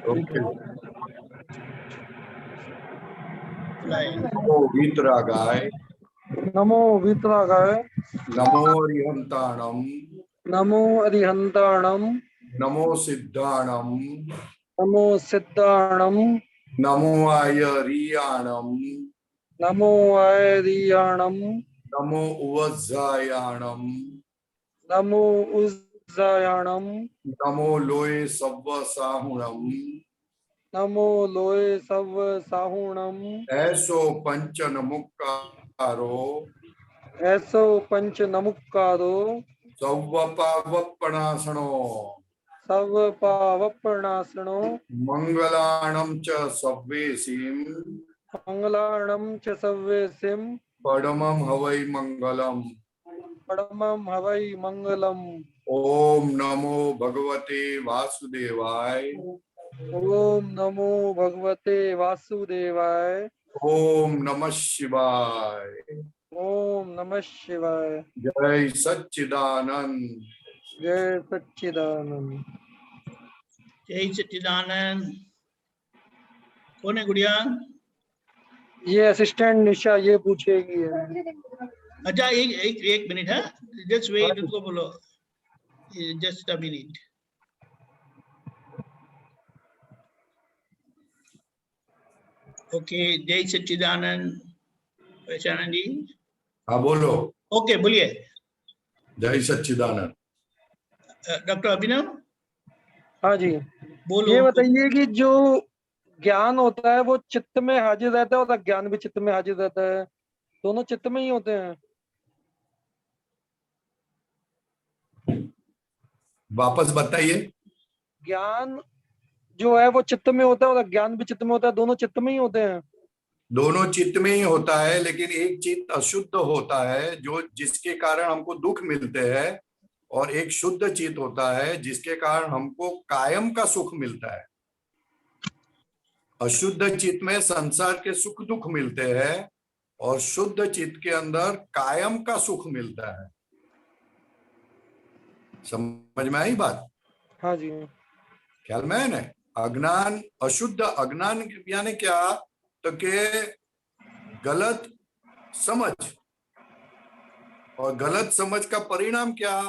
Okay. नमो वीतरागाय, नमो वीतरागाय, नमो अरिहंताणम, नमो अरिहंताणम, नमो सिद्धाणम, नमो सिद्धाणम, नमो आयरियाणम, नमो आयरियाणम, नमो उवज्जायाणम, नमो उज्जायाणम, नमो लोये सव्व साहुणम, नमो लोये सव्व साहुणम, ऐसो पंच नमुक्कारो, ऐसो पंच नमुक्कारो, सव्वपावपणासनो, सव पावपणासनो, मंगलाणम च सव्वेसिम, मंगलाणं च सव्येसिं, परमं हवै मंगलम। परमं हवै मंगलम्। ओम नमो भगवते वासुदेवाय, ओम नमो भगवते वासुदेवाय, ओम नमः शिवाय। ओम नमः शिवाय। जय सच्चिदानंद। जय सच्चिदानंद। जय सच्चिदानंद। कौन है गुड़िया? ये असिस्टेंट निशा ये पूछेगी। अच्छा एक एक एक मिनट है, जस्ट वेट, उसको बोलो जस्ट अ मिनट। ओके, जय सच्चिदानंद। पहचानंद जी? हाँ बोलो। ओके बोलिए। जय सच्चिदानंद। डॉक्टर अभिनव हाँ जी, बोलो। ये बताइए कि जो ज्ञान होता है वो चित्त में हाजिर रहता है और अज्ञान भी चित्त में हाजिर रहता है, दोनों चित्त में ही होते हैं? वापस बताइए। ज्ञान जो है वो चित्त में होता है और अज्ञान भी चित्त में होता है, दोनों चित्त में ही होते हैं? दोनों चित्त में ही होता है, लेकिन एक चित्त अशुद्ध होता है जो जिसके कारण हमको दुख मिलते हैं, और एक शुद्ध चित्त होता है जिसके कारण हमको कायम का सुख मिलता है। अशुद्ध चित्त में संसार के सुख दुख मिलते हैं और शुद्ध चित्त के अंदर कायम का सुख मिलता है। समझ में आई बात? हाँ जी। ख्याल में है ना? अज्ञान, अशुद्ध अज्ञान यानी क्या? तो के गलत समझ, और गलत समझ का परिणाम क्या?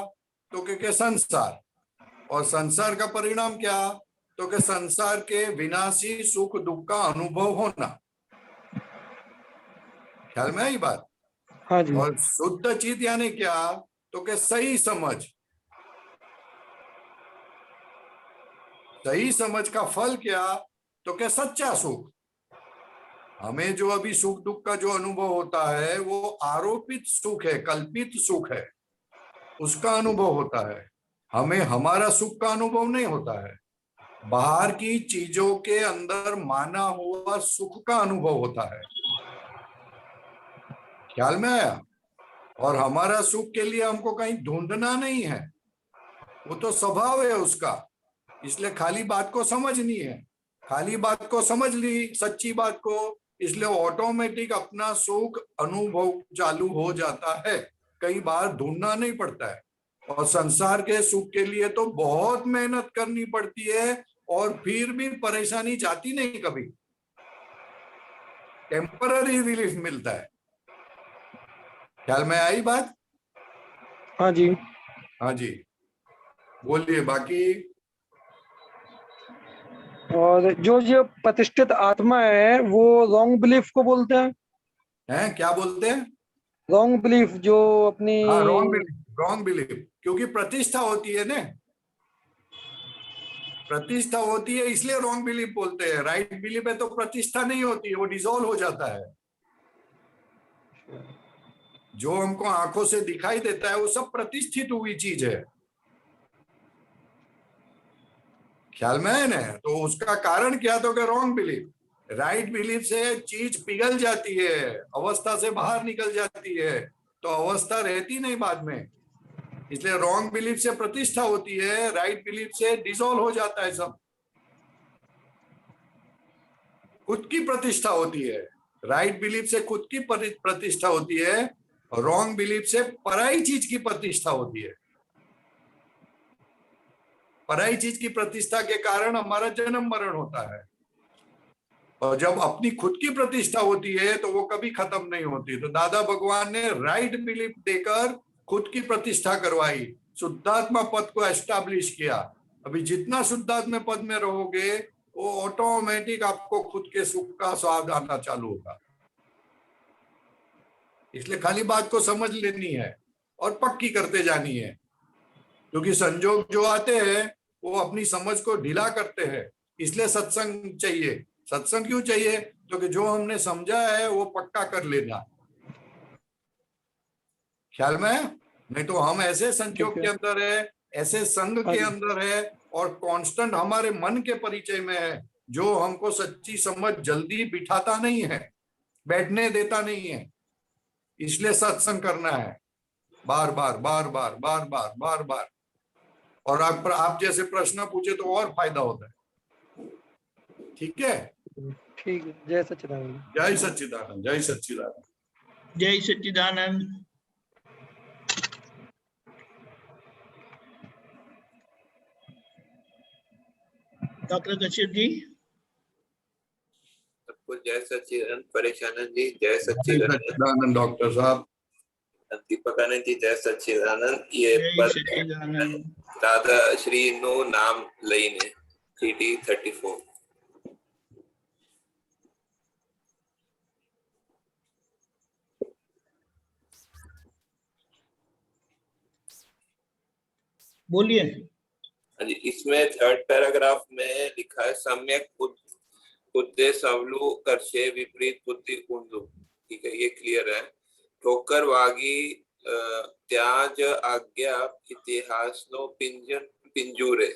तो के संसार, और संसार का परिणाम क्या? तो के संसार के विनाशी सुख दुख का अनुभव होना। ख्याल में आई बात? हाँ जी। और शुद्ध चित्त यानी क्या? तो के सही समझ, सही समझ का फल क्या? तो क्या सच्चा सुख। हमें जो अभी सुख दुख का जो अनुभव होता है वो आरोपित सुख है, कल्पित सुख है, उसका अनुभव होता है। हमें हमारा सुख का अनुभव नहीं होता है, बाहर की चीजों के अंदर माना हुआ सुख का अनुभव होता है। ख्याल में आया? और हमारा सुख के लिए हमको कहीं ढूंढना नहीं है, वो तो स्वभाव है उसका। इसलिए खाली बात को समझनी है, खाली बात को समझ ली, सच्ची बात को, इसलिए ऑटोमेटिक अपना सुख अनुभव चालू हो जाता है, कई बार ढूंढना नहीं पड़ता है। और संसार के सुख के लिए तो बहुत मेहनत करनी पड़ती है, और फिर भी परेशानी जाती नहीं कभी, टेम्पररी रिलीफ मिलता है। ख्याल में आई बात? हाँ जी। हाँ जी, बोलिए बाकी। और जो प्रतिष्ठित आत्मा है वो रॉन्ग बिलीफ को बोलते हैं? हैं क्या बोलते हैं? रॉन्ग बिलीफ जो अपनी। हाँ, रॉन्ग बिलीफ, रॉन्ग बिलीफ, क्योंकि प्रतिष्ठा होती है ना, प्रतिष्ठा होती है इसलिए रॉन्ग बिलीफ बोलते हैं। राइट बिलीफ है तो प्रतिष्ठा नहीं होती है, वो डिसॉल्व हो जाता है। जो हमको आंखों से दिखाई देता है वो सब प्रतिष्ठित हुई चीज है। ख्याल में है ना? तो उसका कारण क्या? तो रॉन्ग बिलीफ। राइट बिलीफ से चीज पिघल जाती है, अवस्था से बाहर निकल जाती है, तो अवस्था रहती नहीं बाद में। इसलिए रॉन्ग बिलीफ से प्रतिष्ठा होती है, राइट बिलीफ से डिसॉल्व हो जाता है सब। खुद की प्रतिष्ठा होती है, राइट बिलीफ से खुद की प्रतिष्ठा होती है, रॉन्ग बिलीफ से पराई चीज की प्रतिष्ठा होती है। पराई चीज की प्रतिष्ठा के कारण हमारा जन्म मरण होता है, और जब अपनी खुद की प्रतिष्ठा होती है तो वो कभी खत्म नहीं होती। तो दादा भगवान ने राइट बिलीफ देकर खुद की प्रतिष्ठा करवाई, शुद्धात्मा पद को एस्टैब्लिश किया। अभी जितना शुद्धात्मा पद में रहोगे वो ऑटोमेटिक आपको खुद के सुख का स्वाद आना चालू होगा। इसलिए खाली बात को समझ लेनी है और पक्की करते जानी है, क्योंकि संजोग जो आते हैं वो अपनी समझ को ढीला करते हैं। इसलिए सत्संग चाहिए। सत्संग क्यों चाहिए? क्योंकि जो हमने समझा है वो पक्का कर लेना, ख्याल में। नहीं तो हम ऐसे संजोग ठीक है। के अंदर है, ऐसे संग हाँ के जी। अंदर है और कांस्टेंट हमारे मन के परिचय में है, जो हमको सच्ची समझ जल्दी बिठाता नहीं है, बैठने देता नहीं है। इसलिए सत्संग करना है बार बार बार बार बार बार बार बार। और आप जैसे प्रश्न पूछे तो और फायदा होता है। ठीक है, ठीक है। जय सच्चिदानंद। जय सच्चिदानंद, जय सच्चिदानंद। जय सच्चिदानंद। डॉक्टर कश्यप जी। सबको जय सच्चिदानंद। परेशानंद जी जय जय सच्चिदानंद। सच्चिदानंद डॉक्टर साहब। दीपकानंद जी जय सच्चिदानंद। ये जय पर सच्चिदानंद। दादा श्री नो नाम लईने CD 34। बोलिए। हाँ जी, इसमें 3rd पैराग्राफ में लिखा है सम्यक बुद्धे सवलु करशे विपरीत बुद्धि उंदु। ठीक है, ये क्लियर है। ठोकर वागी त्याज आज्ञा इतिहास नो पिंजूरे।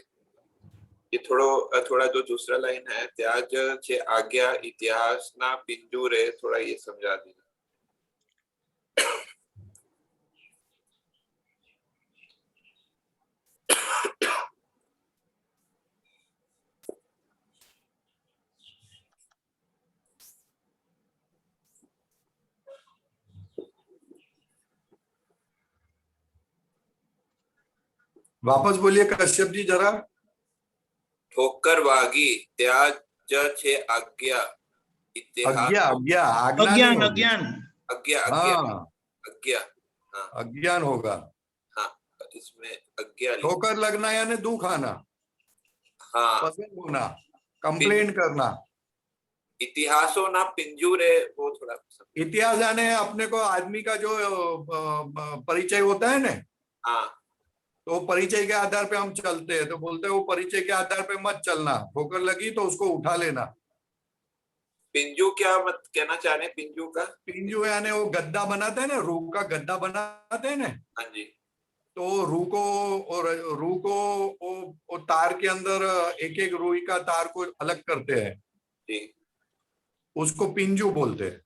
ये थोड़ा जो दूसरा लाइन है, त्याज छे आज्ञा इतिहास ना पिंजूरे, थोड़ा ये समझा देना। वापस बोलिए कश्यप जी जरा। ठोकर वागी त्याज छे आज्ञा इतिहास। आज्ञा, आज्ञा, आज्ञा नहीं अज्ञान होगी। अज्ञान। आज्ञा आज्ञा हाँ, आज्ञा। हाँ अज्ञान होगा। हाँ, इसमें आज्ञा लिखा। ठोकर लगना यानी दुख आना, हाँ, पसंद होना, कंप्लेन करना। इतिहासों ना पिंजूरे, वो थोड़ा इतिहास यानी अपने को आदमी का जो परिचय होता है ना, हाँ। तो परिचय के आधार पे हम चलते हैं। तो बोलते हैं वो परिचय के आधार पे मत चलना, ठोकर लगी तो उसको उठा लेना। पिंजू क्या मत कहना चाह रहे हैं? पिंजू का पिंजू यानी वो गद्दा बनाते हैं ना, रूह का गद्दा बनाते हैं ना, हाँ जी। तो रूह को वो तार के अंदर एक एक रुई का तार को अलग करते हैं, जी उसको पिंजू बोलते हैं,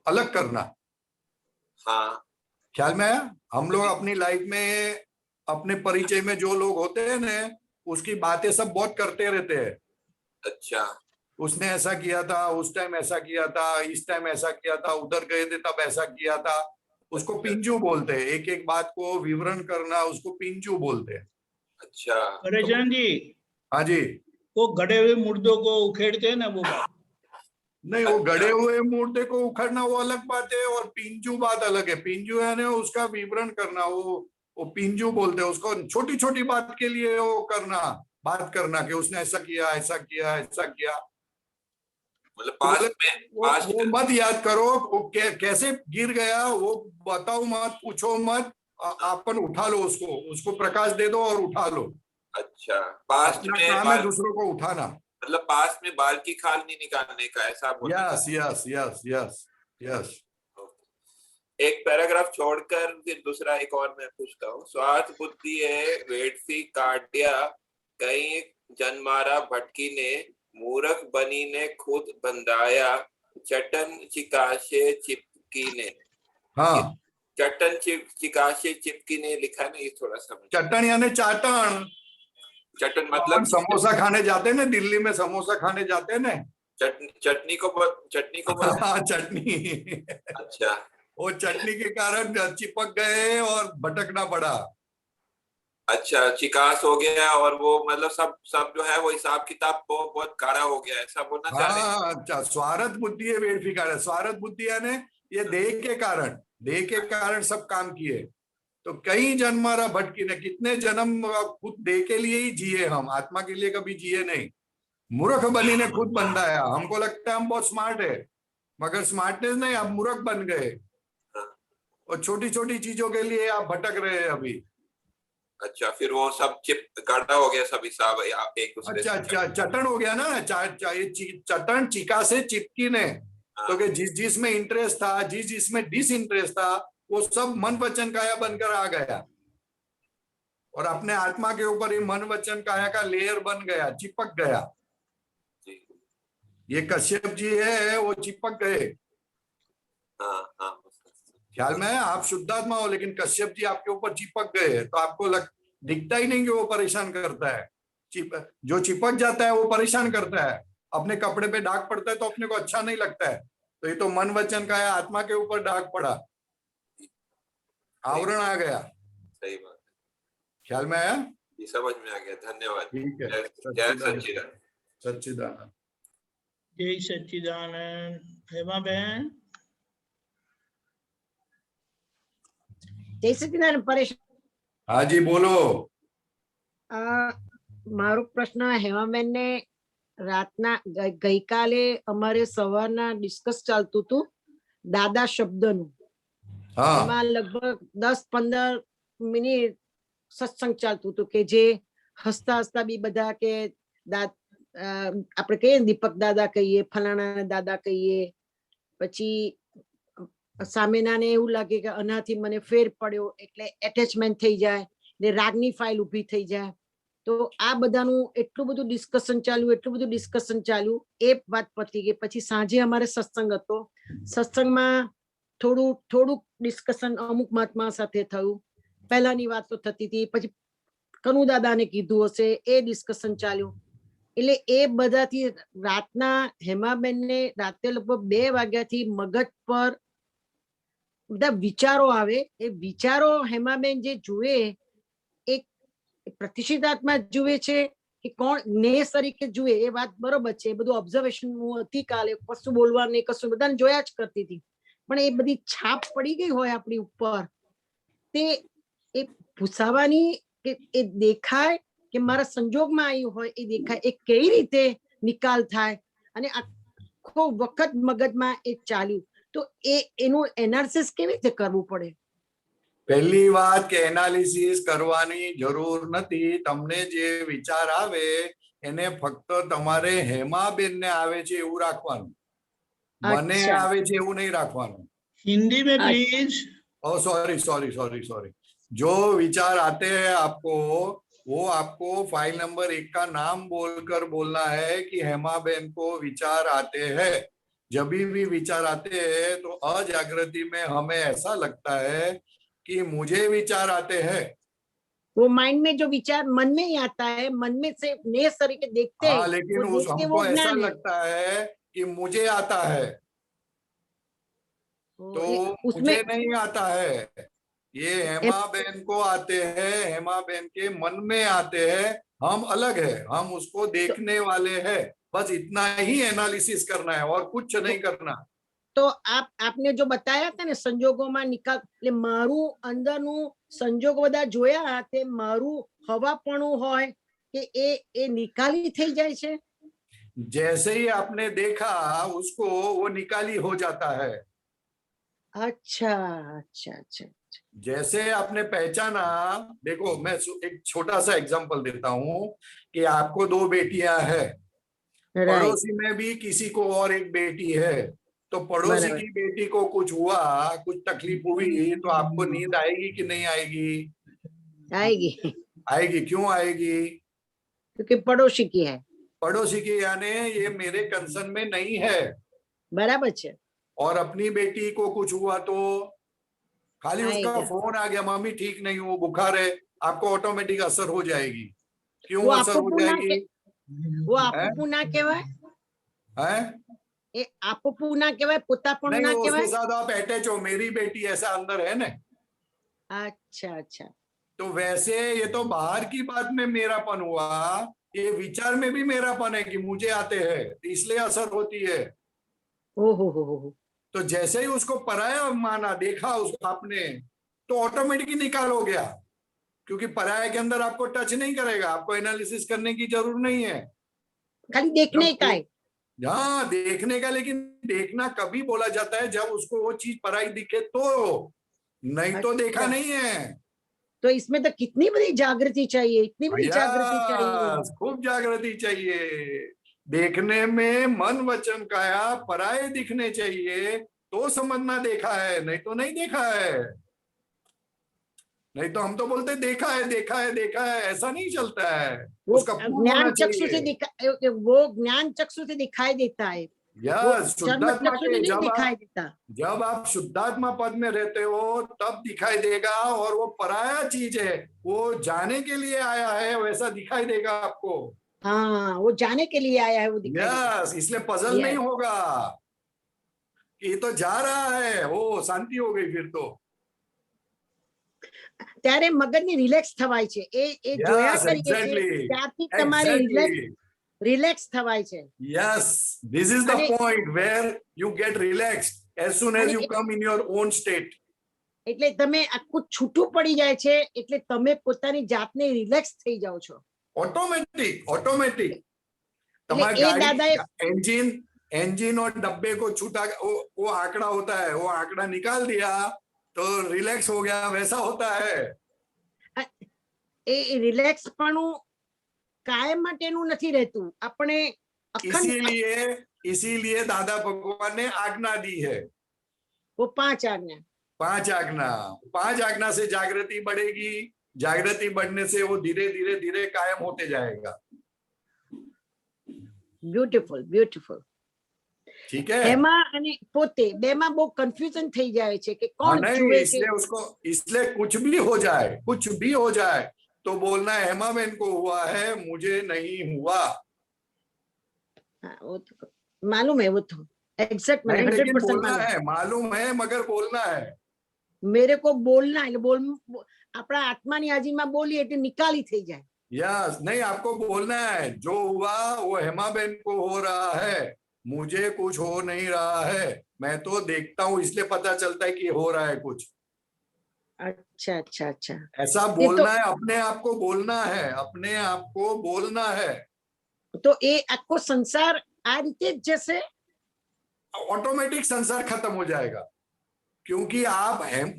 अलग करना। हाँ। ख्याल में है? हम लोग अपनी लाइफ में अपने परिचय में जो लोग होते हैं ना, उसकी बातें सब बहुत करते रहते हैं। अच्छा, उसने ऐसा किया था, उस टाइम ऐसा किया था, इस टाइम ऐसा किया था, उधर गए थे तब ऐसा किया था। उसको पिंजू बोलते हैं। एक एक बात को विवरण करना उसको पिंजू बोलते हैं। अच्छा। परेशान जी, हाँ जी। वो गड़े हुए मुर्दों को उखेड़ते हैं ना, वो बात। नहीं, वो गड़े हुए मुर्दे को उखड़ना वो अलग बात है, और पिंजू बात अलग है। पिंजू है उसका विवरण करना, वो पिंजू बोलते हैं उसको। छोटी छोटी बात के लिए वो करना, बात करना कि उसने ऐसा किया, ऐसा किया, ऐसा किया। मतलब पास्ट वो मत याद करो वो कैसे गिर गया, वो बताओ मत, पूछो मत। अपन उठा लो उसको प्रकाश दे दो और उठा लो। अच्छा, पास्ट अपना में काम है दूसरों को उठाना। मतलब पास्ट में बाल की खाल नहीं निकालने का, ऐसा बोलना। Yes yes yes yes yes. एक पैराग्राफ छोड़कर फिर दूसरा एक और मैं पूछता हूँ। स्वार्थ बुद्धि है वेडफी काट्या, कहीं जनमारा भटकी ने, मूर्ख बनी ने खुद बंधाया, चटन चिकाशे चिपकी ने। हाँ, चटन चिकाशे चिपकी ने लिखा ना, ये थोड़ा समझ। चटन यानी चाटन। चटन मतलब समोसा खाने जाते हैं ना, दिल्ली में समोसा खाने जाते हैं ना, चटनी को हाँ, चटनी। अच्छा, वो चटनी के कारण चिपक गए और भटकना पड़ा। अच्छा, चिकास हो गया और वो मतलब सब जो है वो हिसाब किताब को बहुत गाढ़ा हो गया है, सब होना चाह रहे हैं। हाँ अच्छा, स्वार्थ बुद्धि है वेरिफिकार, स्वार्थ बुद्धि यानी ये देह के कारण सब काम किए। तो कई जन्मारा भटकी ने, कितने जन्म खुद देह के लिए ही जिए, हम आत्मा के लिए कभी जिए नहीं। मूर्ख बनी ने खुद बनाया, हमको लगता है हम बहुत स्मार्ट है, मगर स्मार्टनेस नहीं, आप मूर्ख बन गए और छोटी छोटी चीजों के लिए आप भटक रहे हैं अभी। अच्छा, फिर वो सब गाढ़ा हो गया सब हिसाब एक दूसरे अच्छा से। अच्छा, चटन हो गया ना, चटन चिका से चिपकी ने। तो कि जिस में इंटरेस्ट था, जिसमें डिस इंटरेस्ट था, वो सब मन वचन काया बनकर आ गया और अपने आत्मा के ऊपर ही मन वचन काया का लेयर बन गया, चिपक गया। जी। ये कश्यप जी है, वो चिपक गए। हाँ हाँ, ख्याल में है, आप शुद्धात्मा हो लेकिन कश्यप जी आपके ऊपर चिपक गए, तो आपको दिखता ही नहीं कि वो परेशान करता है। जो चिपक जाता है वो परेशान करता है। अपने कपड़े पे दाग पड़ता है तो अपने को अच्छा नहीं लगता है, तो ये तो मन वचन का है, आत्मा के ऊपर दाग पड़ा, आवरण आ गया। सही बात है। ख्याल में आया? जी, समझ में आ गया, धन्यवाद। ठीक है। जय सच्चिदानंद। सच्चिदानंद। जय सच्चिदानंद। हेमा बहन। જય સચિદાનંદ પરેશ, हाँ जी बोलो। મારો પ્રશ્ન હેમાબેન ને રાતના ગઈકાલે અમારે સવારના ડિસ્કસ ચાલતું હતું દાદા શબ્દનું, हाँ એમાં લગભગ 10-15 મિનિટ સત્સંગ ચાલતું હતું કે જે હસતા હસતા બી બધા કે આપણે કહીએ દીપક દાદા કહીએ, ફલાણા દાદા કહીએ, પછી સામેનાને એવું લાગે કે આનાથી મને ફેર પડ્યો એટલે એટેચમેન્ટ થઈ જાય ને રાગની ફાઇલ ઊભી થઈ જાય. તો આ બધાનું એટલું બધું ડિસ્કશન ચાલ્યું, એ વાત પતી ગઈ. પછી સાંજે અમારે સત્સંગ હતો, સત્સંગમાં થોડુંક ડિસ્કશન અમુક મહાત્મા સાથે થયું. પહેલાની વાતો થતી હતી, પછી કનુ દાદાને કીધું હશે, એ ડિસ્કશન ચાલ્યું. એટલે એ બધાથી રાતના હેમાબેનને રાતે લગભગ 2 વાગ્યાથી મગજ પર બધા વિચારો આવે. એ વિચારો હેમાબેન જે જુએ, એક પ્રતિષ્ઠિત આત્મા જુએ છે કે કોણ જ્ઞેય તરીકે જુએ, એ વાત બરોબર છે. એ બધું ઓબ્ઝર્વેશન હું હતી કાલે, કશું બોલવા નહીં, કશું બધાને જોયા જ કરતી હતી, પણ એ બધી છાપ પડી ગઈ હોય આપણી ઉપર, તે એ ભૂસાવાની એ દેખાય કે મારા સંજોગમાં આવ્યું હોય, એ દેખાય. એ કઈ રીતે નિકાલ થાય અને આખો વખત મગજમાં એ ચાલ્યું, તો એનું એનાલિસિસ કેવી રીતે કરવું પડે? પહેલી વાત કે એનાલિસિસ કરવાની જરૂર નથી. તમને જે વિચાર આવે એને ફક્ત તમારે હેમાબેનને આવે છે એવું રાખવાનું, મને આવે છે એવું નહીં રાખવાનું. हिंदी में please. Oh sorry sorry sorry sorry. जो विचार आते हैं आपको, वो आपको फाइल नंबर 1 का नाम बोलकर बोलना है कि हेमाबेन को विचार आते हैं। जब भी विचार आते हैं तो अजागृति में हमें ऐसा लगता है कि मुझे विचार आते हैं। वो माइंड में जो विचार मन में ही आता है, मन में से नए तरीके देखते हैं, लेकिन वो हमको ऐसा ज्ञान है। लगता है कि मुझे आता है, तो मुझे नहीं आता है, ये हेमाबेन को आते हैं, हेमाबेन के मन में आते हैं। हम अलग है, हम उसको देखने वाले हैं, बस इतना ही एनालिसिस करना है और कुछ नहीं करना। तो आपने जो बताया था ने संजोगों निकाल, એટલે મારું અંદરનું સંજોગ બધા જોયા, તે મારું હવાપણું હોય કે એ નિકાલી થઈ જાય છે। जैसे ही आपने देखा उसको, वो निकाली हो जाता है। अच्छा अच्छा अच्छा। जैसे आपने पहचाना, देखो मैं एक छोटा सा एग्जांपल देता हूँ कि आपको 2 बेटियां हैं, पड़ोसी में भी किसी को और एक बेटी है, तो पड़ोसी की बेटी को कुछ हुआ, कुछ तकलीफ हुई, तो आपको नींद आएगी कि नहीं आएगी? आएगी। आएगी। क्यों आएगी? क्योंकि पड़ोसी की है। पड़ोसी की, यानी ये मेरे कंसर्न में नहीं है। बराबर है। और अपनी बेटी को कुछ हुआ तो खाली उसका फोन आ गया, मम्मी ठीक नहीं हूँ, बुखार है, आपको ऑटोमेटिक असर हो जाएगी। क्यों असर हो जाएगी? वो आपको ना कहवाय है, ए आपको ना कहवाय, पोतापणुं ना कहवाय। उसके साथ आप अटैच हो, मेरी बेटी ऐसा अंदर है ना। अच्छा अच्छा। तो तो वैसे ये तो बाहर की बात में मेरापन हुआ, ये विचार में भी मेरापन है कि मुझे आते हैं, इसलिए असर होती है। ओ हो। तो जैसे ही उसको पराया माना, देखा उसको आपने, तो ऑटोमेटिकली निकाल हो गया, क्योंकि पराया के अंदर आपको टच नहीं करेगा, आपको एनालिसिस करने की जरूरत नहीं है। खाली देखने का है। हाँ, देखने का, लेकिन देखना कभी बोला जाता है जब उसको वो चीज पराई दिखे तो, नहीं तो देखा अच्छा। नहीं है। तो इसमें तो कितनी बड़ी जागृति चाहिए, इतनी बड़ी जागृति चाहिए। यस, खूब जागृति चाहिए। देखने में मन वचन काया पराये दिखने चाहिए, तो समझना देखा है, नहीं तो नहीं देखा है। नहीं तो हम तो बोलते देखा है देखा है देखा है, ऐसा नहीं चलता है। वो उसका प्रूफ होना ज्ञान चक्षु से चाहिए। वो ज्ञान चक्षु से दिखाई देता है, वो यस, चर्म शुद्धात्मा चक्षु के से नहीं जब दिखाई आप देता। जब आप शुद्धात्मा पद में रहते हो तब दिखाई देगा, और वो पराया चीज है, वो जाने के लिए आया है, वैसा दिखाई देगा आपको। हाँ, वो जाने के लिए आया है, वो दिखाई देता। यस, इसलिए पजल नहीं Yes. होगा कि ये तो जा रहा है, वो शांति हो गई फिर तो। ત્યારે મગજને રિલેક્સ થવાય છે, એ જોયા Yes, કરીએ છીએ exactly. ત્યારથી તમારી Exactly. રિલેક્સ થવાય છે. Yes, this is the અને- point where you get relaxed as soon as અને you come in your own state. એટલે તમે આખું છૂટું પડી જાય છે, એટલે તમે પોતાની જાતને રિલેક્સ થઈ જાઓ છો. Automatic. એટલે तुम्हारी એ गाड़ी દાદાએ इंजन और डब्बे को छूटा, वो आंकड़ा होता है, वो आंकड़ा निकाल दिया तो रिलैक्स हो गया, वैसा होता है। એ રિલેક્સપણું કાયમ માટેનું નથી રહેતું. આપણે અખંડ इसीलिए दादा भगवान ने आज्ञा दी है, वो 5 आज्ञा. 5 आज्ञा से जागृति बढ़ेगी, जागृति बढ़ने से वो धीरे धीरे धीरे कायम होते जाएगा। ब्यूटीफुल. ठीक है। हेमा અને પોતે બેમાં બહુ કન્ફ્યુઝન થઈ જાય છે કે हाँ, કોણ नहीं, જુએ છે. इसलिए कुछ भी हो जाए तो बोलना है हेमा बहन को हुआ है, मुझे नहीं हुआ। हाँ, वो तो मालूम है, वो तो एग्जैक्ट नहीं, लेकिन 100% बोलना मालूम है, मालूम है मगर बोलना है। मेरे को बोलना એટલે આપણા આત્માની હાજરીમાં બોલીએ એટલે નિકાલી થઈ જાય. यस, नहीं, आपको बोलना है जो हुआ वो हेमा बहन को हो रहा है, मुझे कुछ हो नहीं रहा है, मैं तो देखता हूँ इसलिए पता चलता है कि हो रहा है कुछ। अच्छा. ऐसा बोलना है, अपने आप को बोलना है, अपने आप को बोलना है। तो એ આખો સંસાર આ રીતે જ જશે. ऑटोमेटिक संसार खत्म हो जाएगा, क्योंकि आप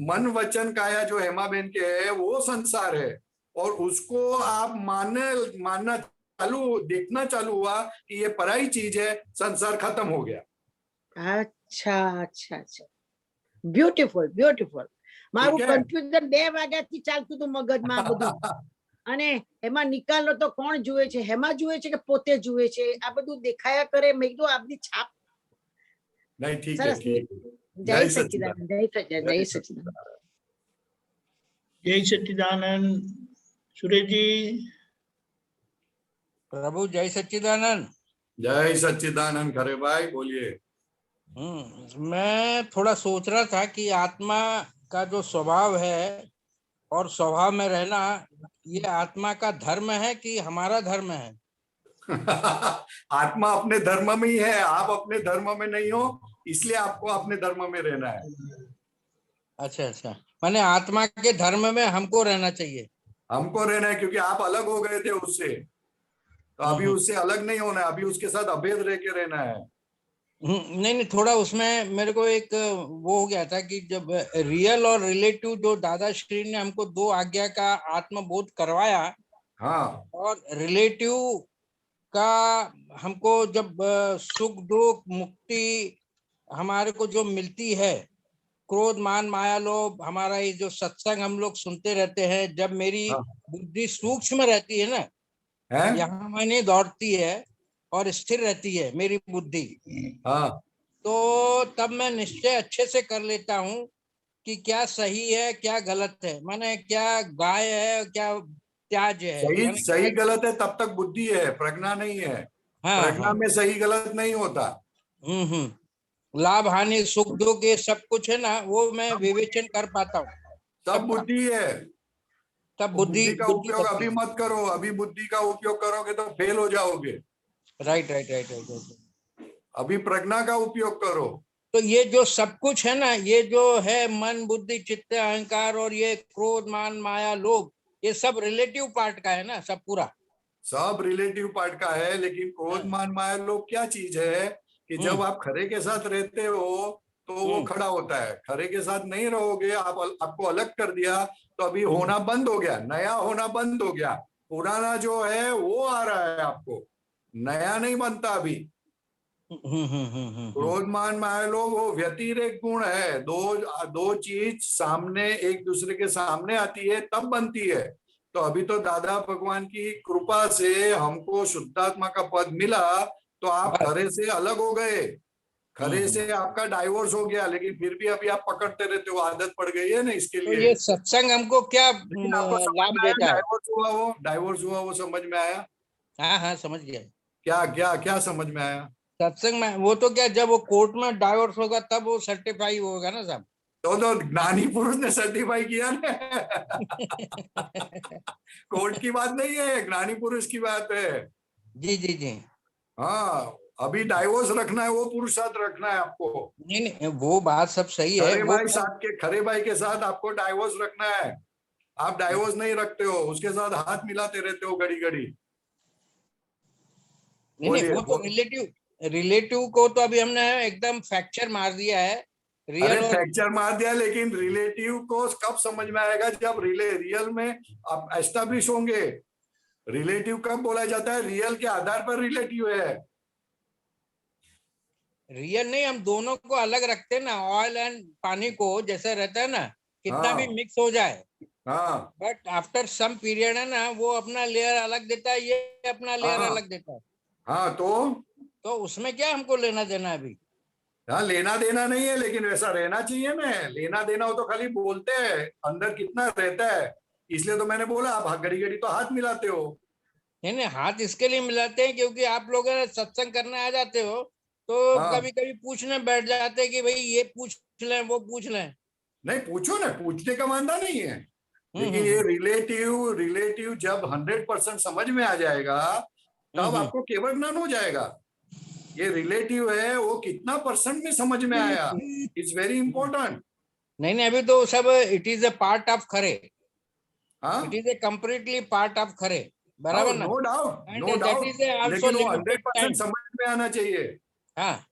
मन वचन काया जो हेमा बहन के है वो संसार है, और उसको आप मानना देखना चालू हुआ कि ये पराई चीज है, संसार खत्म हो गया। अच्छा. બ્યુટીફુલ. મારું ठीक है। કન્ફ્યુઝન 2 વાગ્યાથી ચાલતું હતું મગજમાં બધું. અને એમાં નિકાલો તો કોણ જુએ છે, હેમા જુએ છે કે પોતે જુએ છે, આ બધું દેખાયા કરે. મેં કીધું આપની છાપ. नहीं, ठीक है, સરસ. ठीक है। જય સચ્ચિદાનંદ. જય સચ્ચિદાનંદ. जय सच्चिदानंद. सुरेश जी. प्रभु जय सच्चिदानंद. जय सच्चिदानंद खरे भाई, बोलिए। मैं थोड़ा सोच रहा था कि आत्मा का जो स्वभाव है और स्वभाव में रहना, ये आत्मा का धर्म है कि हमारा धर्म है? आत्मा अपने धर्म में ही है, आप अपने धर्म में नहीं हो, इसलिए आपको अपने धर्म में रहना है। अच्छा. माने आत्मा के धर्म में हमको रहना चाहिए। हमको रहना है, क्योंकि आप अलग हो गए थे उससे, तो अभी उससे अलग नहीं होना है, अभी उसके साथ अभेद रह के रहना है। नहीं, थोड़ा उसमें मेरे को एक वो हो गया था कि जब रियल और रिलेटिव जो दादा श्री ने हमको 2 आज्ञा का आत्मबोध करवाया, हाँ, और रिलेटिव का हमको जब सुख दुख मुक्ति हमारे को जो मिलती है, क्रोध मान माया लोभ, हमारा ये जो सत्संग हम लोग सुनते रहते हैं, जब मेरी बुद्धि सूक्ष्म रहती है ना, यहाँ मैंने दौड़ती है और स्थिर रहती है मेरी बुद्धि, हाँ, तो तब मैं निश्चय अच्छे से कर लेता हूँ कि क्या सही है क्या गलत है, माने क्या गाय है क्या त्याज है। सही गलत है तब तक बुद्धि है, प्रज्ञा नहीं है। प्रज्ञा में सही गलत नहीं होता। लाभ हानि सुख दुख ये सब कुछ है ना, वो मैं विवेचन कर पाता हूँ। सब बुद्धि है। तब बुद्धि का बुद्धि उपयोग बनती अभी है। मत करो, अभी बुद्धि का उपयोग करोगे तो फेल हो जाओगे। Right right right right. अभी प्रज्ञा का उपयोग करो। तो ये जो सब कुछ है ना, ये जो है मन बुद्धि चित्त अहंकार और ये क्रोध मान माया लोभ, ये सब रिलेटिव पार्ट का है ना, सब पूरा। सब रिलेटिव पार्ट का है, लेकिन क्रोध हाँ। मान माया लोभ क्या चीज है कि जब आप खरे के साथ रहते हो तो वो खड़ा होता है, खरे के साथ नहीं रहोगे, आपको अलग कर दिया तो अभी होना बंद हो गया, नया होना बंद हो गया, पुराना जो है वो आ रहा है, आपको नया नहीं बनता अभी। क्रोध मान माया लोभ वो व्यतिरेक गुण है, दो चीज सामने एक दूसरे के सामने आती है तब बनती है। तो अभी तो दादा भगवान की कृपा से हमको शुद्धात्मा का पद मिला, तो आप खरे से अलग हो गए, खरे से आपका डाइवोर्स हो गया, लेकिन फिर भी अभी आप पकड़ते रहते हो, आदत पड़ गई है ना इसके तो लिए। ये सत्संग हमको क्या लेकिन आपको समझ लाभ में आया देता है? डाइवोर्स हुआ वो समझ में आया? हाँ हाँ समझ गया। क्या क्या क्या समझ में आया? सत्संग में वो तो क्या, जब वो कोर्ट में डाइवोर्स होगा तब वो सर्टिफाई होगा ना साहब। तो ज्ञानी पुरुष ने सर्टिफाई किया ना। कोर्ट की बात नहीं है, ज्ञानी पुरुष की बात है। जी जी जी। हाँ, अभी डाइवोर्स रखना है वो पुरुषार्थ रखना है आपको। नहीं नहीं वो बात सब सही है। खरे भाई के साथ आपको डाइवोर्स रखना है। आप डाइवोर्स नहीं रखते हो, उसके साथ हाथ मिलाते रहते हो घड़ी घड़ी। नहीं वो तो रिलेटिव को तो अभी हमने एकदम फ्रैक्चर मार दिया है। अरे फ्रैक्चर मार दिया, लेकिन रिलेटिव को कब समझ में आएगा? जब रियल में आप एस्टेब्लिश होंगे। रिलेटिव कब बोला जाता है? रियल के आधार पर रिलेटिव है। रियल नहीं, हम दोनों को अलग रखते हैं ना, ऑयल एंड पानी को जैसे रहता है ना, कितना भी मिक्स हो जाए, हाँ बट आफ्टर सम पीरियड है ना, वो अपना लेयर अलग देता है, ये अपना लेयर हाँ अलग देता है। हाँ तो उसमें क्या हमको लेना देना अभी? हाँ, लेना देना नहीं है, लेकिन वैसा रहना चाहिए ना। लेना देना हो तो खाली बोलते हैं, अंदर कितना रहता है। इसलिए तो मैंने बोला आप घड़ी घड़ी तो हाथ मिलाते हो। नहीं हाथ इसके लिए मिलाते हैं क्योंकि आप लोग सत्संग करने आ जाते हो, तो हाँ कभी कभी पूछने बैठ जाते हैं कि भाई ये पूछ लें वो पूछ लें। नहीं, पूछो ना, पूछने का मानता नहीं है, लेकिन ये रिलेटिव जब 100% समझ में आ जाएगा तब आपको केवल ज्ञान हो जाएगा। ये रिलेटिव है, वो कितना परसेंट में समझ में आया, इट्स वेरी इंपॉर्टेंट। नहीं अभी तो सब it is a part of खरे, हाँ it is a completely part of खरे, बराबर ना? No doubt, and no that doubt, is also लेकिन वो लिमिटेड 100% टाइम। समझ में आना चाहिए। हाँ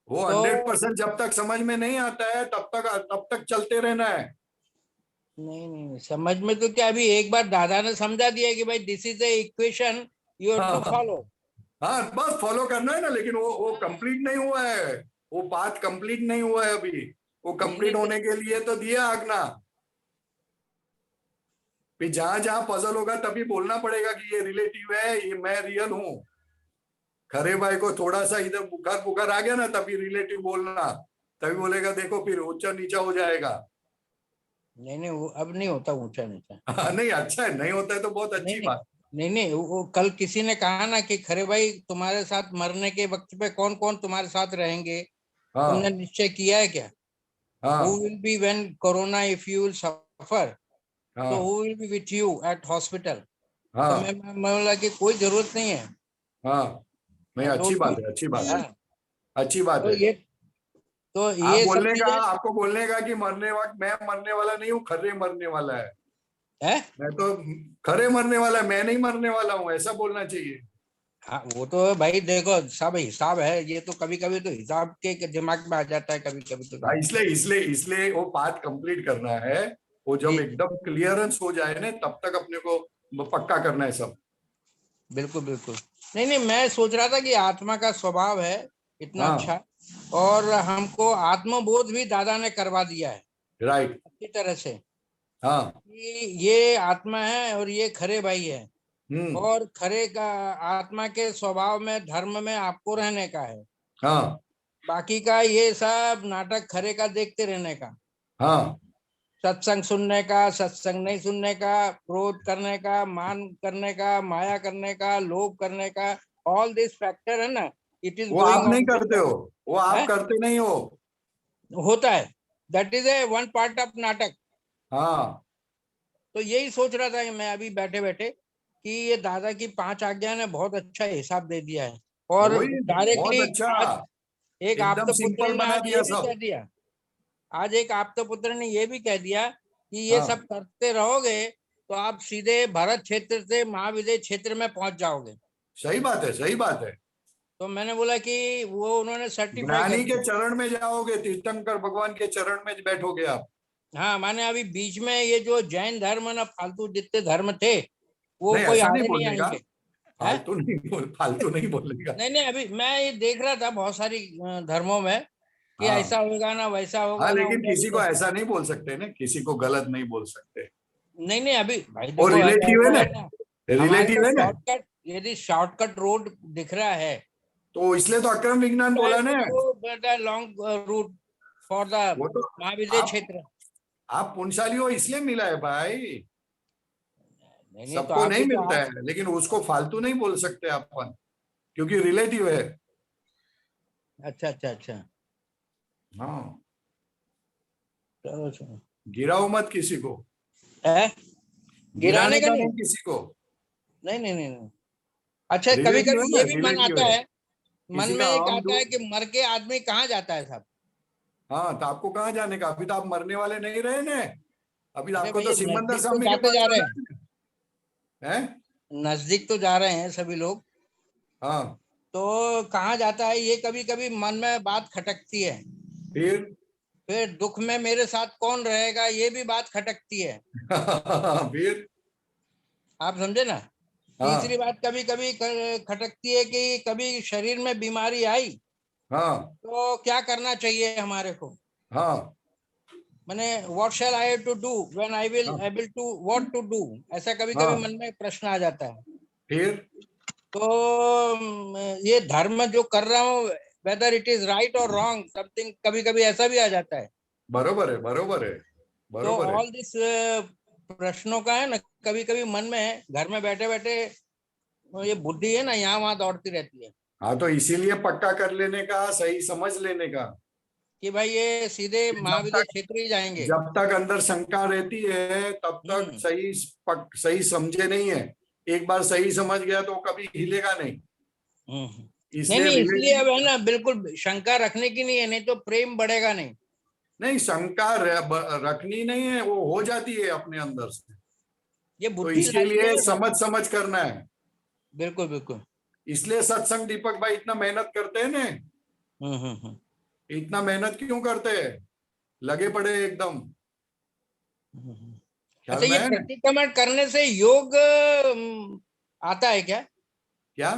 वो तो 100% जब तक समझ में नहीं आता है तब तक चलते रहना है। नहीं समझ में तो क्या, अभी एक बार दादा ने समझा दिया कि भाई this is a equation you have to follow. हाँ बस फॉलो करना है ना, लेकिन वो कंप्लीट नहीं हुआ है, वो पाथ कंप्लीट नहीं हुआ है अभी। वो कंप्लीट होने के लिए तो दिया आज्ञा, फिर जहां जहां पजल होगा तभी बोलना पड़ेगा कि ये रिलेटिव है, ये मैं रियल हूं। खरे भाई को थोड़ा सा इधर बुखार आ गया ना, तभी रिलेटिव बोलना, तभी बोलेगा देखो, फिर ऊंचा नीचा हो जाएगा। नहीं वो अब नहीं होता ऊंचा नीचा। नहीं अच्छा है, नहीं होता है तो बहुत अच्छी बात। नहीं वो कल किसी ने कहा ना कि खरे भाई तुम्हारे साथ मरने के वक्त पे कौन कौन तुम्हारे साथ रहेंगे, तुमने हाँ निश्चय किया है क्या? हाँ Who will be when corona if you will suffer? हाँ So who will be with you at hospital? तो हाँ मैं बोला कि कोई जरूरत नहीं है। हाँ, नहीं I अच्छी don't बात need- है, अच्छी बात है, हाँ, अच्छी बात तो है। ये सब चीजें आपको बोलने का कि मरने वक्त मैं मरने वाला नहीं हूँ, खरे मरने वाला है। है। मैं तो खरे मरने वाला है, मैं नहीं मरने वाला हूँ, ऐसा बोलना चाहिए। हाँ वो तो भाई देखो सब हिसाब है, ये तो कभी कभी तो हिसाब के दिमाग में आ जाता है, कभी कभी तो। इसलिए वो पाथ कंप्लीट करना है। वो जब जी एकदम क्लियरेंस हो जाए ना, तब तक अपने को पक्का करना है सब। बिल्कुल बिल्कुल। नहीं मैं सोच रहा था कि आत्मा का स्वभाव है इतना हाँ अच्छा, और हमको आत्मबोध भी दादा ने करवा दिया है राइट। अच्छी तरह से हाँ कि ये आत्मा है और ये खरे भाई है, हम्म और खरे का आत्मा के स्वभाव में धर्म में आपको रहने का है, हाँ बाकी का ये सब नाटक खरे का देखते रहने का, हाँ सत्संग सुनने का, सत्संग नहीं सुनने का, क्रोध करने का, मान करने का, माया करने का, लोभ करने का, ऑल दिस फैक्टर है ना, इट इज वो आप गोइंग नहीं ऑन। करते हो, वो आप करते नहीं हो। होता है, that is a one part of नाटक। हाँ तो यही सोच रहा था कि मैं अभी बैठे बैठे कि ये दादा की 5 आज्ञा ने बहुत अच्छा हिसाब दे दिया है। और वही, बहुत डायरेक्टली अच्छा, आज एक एकदम आप्त पुत्र सिंपल ने बना आज दिया ये भी सब। कह दिया, आज एक आप्त पुत्र ने ये भी कह दिया कि ये हाँ। सब करते रहोगे तो आप सीधे भरत क्षेत्र से महाविजय क्षेत्र में पहुंच जाओगे। सही बात है, सही बात है। तो मैंने बोला कि वो उन्होंने सर्टिफाई कर ज्ञानी के दिया। चरण में जाओगे, तीर्थंकर भगवान के चरण में बैठोगे आप। हाँ, माने अभी बीच में ये जो जैन धर्म ना फालतू जितने धर्म थे वो नहीं, कोई ऐसा नहीं आगे नहीं बोलने का, आएंगे। हैं? फालतू नहीं बोलेगा। नहीं, अभी मैं ये देख रहा था बहुत सारी धर्मों में कि हाँ ऐसा होगा ना वैसा हाँ, होगा ना, लेकिन उधर किसी को उधर। ऐसा नहीं बोल सकते ना, किसी को गलत नहीं बोल सकते। नहीं, अभी भाई वो देखो ऐसा रिलेटिव है होता ना, है ना, हमारे रिलेटिव को है ना, शॉर्टकट, यदि शॉर्टकट रोड दिख रहा है तो इसलिए तो अक्रम विज्ञान बोला ना। लॉन्ग रूट फॉर द वो तो महाविजय आप क्षेत्र। आप पुण्यशाली हो इसलिए मिला है भाई, नहीं तो सबको आप नहीं भी तो मिलता आज, है, लेकिन उसको फालतू नहीं बोल सकते अपन, क्योंकि रिलेटिव है। अच्छा। हाँ, चलो चलो। गिराओ मत किसी को, है? गिराने का नहीं नहीं। किसी को। नहीं। अच्छा, कभी रिलेटिव है कभी ना, ये भी मन रिलेटिव आता है। है, मन किसी में का एक हम आता है कि मर के आदमी कहाँ जाता है साहब। हाँ, तो आपको कहाँ जाने का, अभी तो आप मरने वाले नहीं रहे ना, अभी तो अरे आपको भाई तो ये सिमंदर नजदीक तो स्वामी के जाते पास जा रहे जाना हैं, है। नजदीक तो जा रहे हैं सभी लोग। हाँ, तो कहाँ जाता है ये कभी कभी मन में बात खटकती है। फिर फिर दुख में मेरे साथ कौन रहेगा ये भी बात खटकती है। फिर आप समझे ना। तीसरी हाँ बात कभी कभी खटकती है कि कभी शरीर में बीमारी आई हाँ तो क्या करना चाहिए हमारे को। हाँ मैंने what shall I to do when I will हाँ, able to what to do, ऐसा कभी कभी हाँ, मन में प्रश्न आ जाता है। फिर तो ये धर्म जो कर रहा हूँ वेदर इट इज राइट और रॉन्ग समथिंग, कभी कभी ऐसा भी आ जाता है। बरोबर है, बरोबर है, तो बरोबर है। ऑल दिस प्रश्नों का है ना, कभी कभी मन में घर में बैठे बैठे ये बुद्धि है ना यहाँ वहां दौड़ती रहती है हाँ, तो इसीलिए पक्का कर लेने का, सही समझ लेने का। कि भाई ये सीधे जब महाविद्य तक क्षेत्र ही जाएंगे। जब तक अंदर शंका रहती है तब तक हम्म सही समझे नहीं है। एक बार सही समझ गया तो कभी हिलेगा नहीं। हम्म। नहीं इसलिए नहीं, इसलिए अब है रिलेटिव, ना बिल्कुल शंका रखने की नहीं है, नहीं तो प्रेम बढ़ेगा नहीं। नहीं शंका रखनी नहीं है, वो हो जाती है अपने अंदर से। ये तो बुद्धि इसके लाती है लिए ना सब। समझ समझ करना है। बिल्कुल। इसलिए सत्संग दीपक भाई इतना मेहनत करते हैं ना। हम्म। इतना मेहनत क्यों करते हैं, लगे पड़े एकदम, अच्छा, ख्याल में ये है ना। प्रतिक्रमण करने से योग आता है क्या? क्या?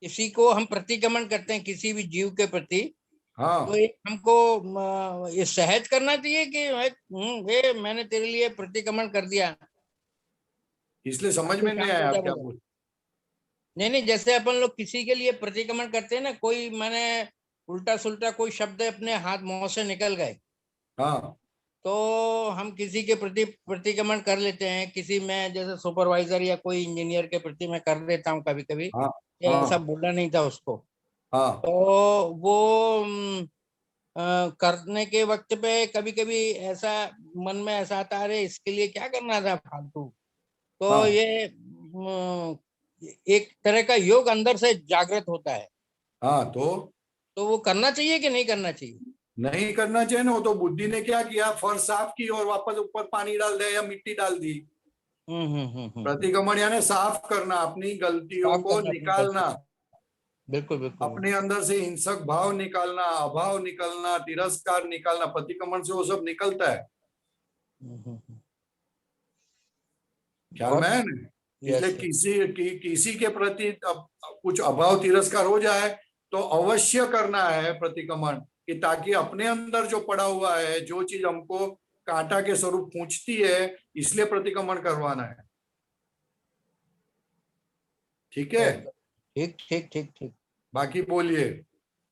किसी को हम प्रतिक्रमण करते हैं किसी भी जीव के प्रति, तो हाँ, ये हमको ये सहज करना चाहिए कि ये मैंने तेरे लिए प्रतिक्रमण कर दिया, इसलिए समझ अब तू में नहीं शांत हो आया जा आप क्या बोलो। बोल। नहीं, जैसे अपन लोग किसी के लिए प्रतिक्रमण करते हैं ना, कोई मैंने उल्टा सुल्टा कोई शब्द अपने हाथ मुंह से निकल गए हाँ तो हम किसी के प्रति प्रतिक्रमण कर लेते हैं। किसी में जैसे सुपरवाइजर या कोई इंजीनियर के प्रति मैं कर देता हूँ कभी कभी, हाँ ऐसा हाँ बोलना नहीं था उसको। हाँ तो वो करने के वक्त पे कभी कभी ऐसा मन में ऐसा आता है, अरे इसके लिए क्या करना था फालतू। तो हाँ ये एक तरह का योग अंदर से जागृत होता है। हाँ, तो वो करना चाहिए कि नहीं करना चाहिए? नहीं करना चाहिए ना। वो तो बुद्धि ने क्या किया, फर्श साफ की और वापस ऊपर पानी डाल दिया या मिट्टी डाल दी। हम्म। प्रतिक्रमण यानी साफ करना, अपनी गलतियों साफ को करना अपनी निकालना, गलती। बिल्कुल। अपने अंदर से हिंसक भाव निकालना, अभाव निकालना, तिरस्कार निकालना। प्रतिक्रमण से वो सब निकलता है, हम्म। ख्याल में बहुत। है ना। इसलिए यस। किसी के प्रति अब कुछ अभाव तिरस्कार हो जाए तो अवश्य करना है प्रतिक्रमण, कि ताकि अपने अंदर जो पड़ा हुआ है, जो चीज हमको कांटा के स्वरूप पूछती है, इसलिए प्रतिक्रमण करवाना है। ठीक है, ठीक। बाकी बोलिए।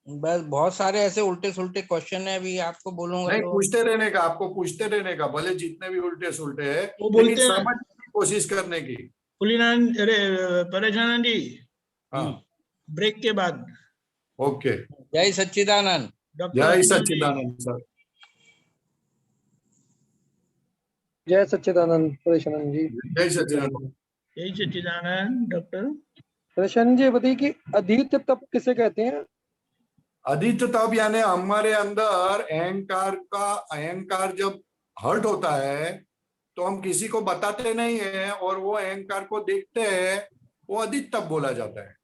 बस बहुत सारे ऐसे उल्टे सुल्टे क्वेश्चन है, अभी आपको बोलूंगा नहीं, तो। पूछते रहने का, आपको पूछते रहने का, भले जितने भी उल्टे सुल्टे है, वो लेकिन बोलते हैं समझने की कोशिश करने की। पुलिनानंद, अरे परेशानंद जी, हम्म। हाँ, ब्रेक के बाद ओके। जय सच्चिदानंद। डॉक्टर जय अभिनव जी। सच्चिदानंद सर। जय सच्चिदानंद परेशानंद जी। जय सच्चिदानंद। यही सच्चिदानंद डॉक्टर। परेशानंद जी बताइए कि अधीत तप किसे कहते हैं? अधीत तप यानी हमारे अंदर अहंकार जब हर्ट होता है तो हम किसी को बताते नहीं है और वो अहंकार को देखते हैं, वो अधीत तप बोला जाता है।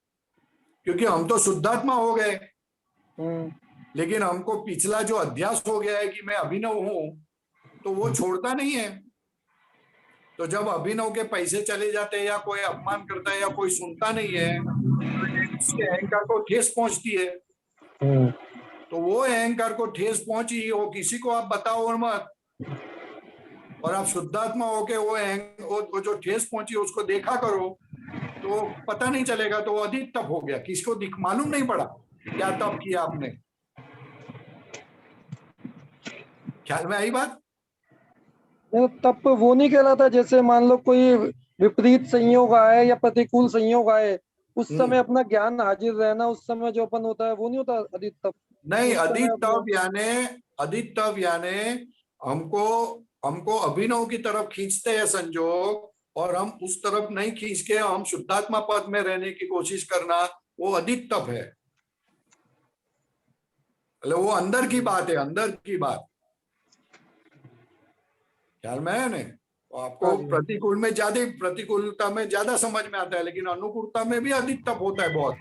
क्योंकि हम तो शुद्धात्मा हो गए, लेकिन हमको पिछला जो अध्यास हो गया है कि मैं अभिनव हूं, तो वो छोड़ता नहीं है। तो जब अभिनव के पैसे चले जाते हैं या कोई अपमान करता है या कोई सुनता नहीं है, उसके अहंकार को ठेस पहुंचती है। तो वो अहंकार को ठेस पहुंची, वो किसी को आप बताओ और मत, और आप शुद्धात्मा होके वो जो ठेस पहुंची उसको देखा करो, तो पता नहीं चलेगा। तो वो अधिक तप हो गया, किसको मालूम नहीं पड़ा क्या तप किया आपने। ख्याल में आई बात? तप वो नहीं कहलाता जैसे मान लो कोई विपरीत संयोग आए या प्रतिकूल संयोग आए, उस समय अपना ज्ञान हाजिर रहना, उस समय जो अपन होता है वो नहीं होता अधिक तप? नहीं, अधिक तप यानी हमको अभिनव की तरफ खींचते हैं संजोग, और हम उस तरफ नहीं खींच के हम शुद्धात्मा पद में रहने की कोशिश करना, वो अधिक तप है। वो अंदर की बात है, अंदर की बात। ख्याल में है? नहीं तो आपको प्रतिकूलता में ज्यादा समझ में आता है, लेकिन अनुकूलता में भी अधिक तप होता है बहुत।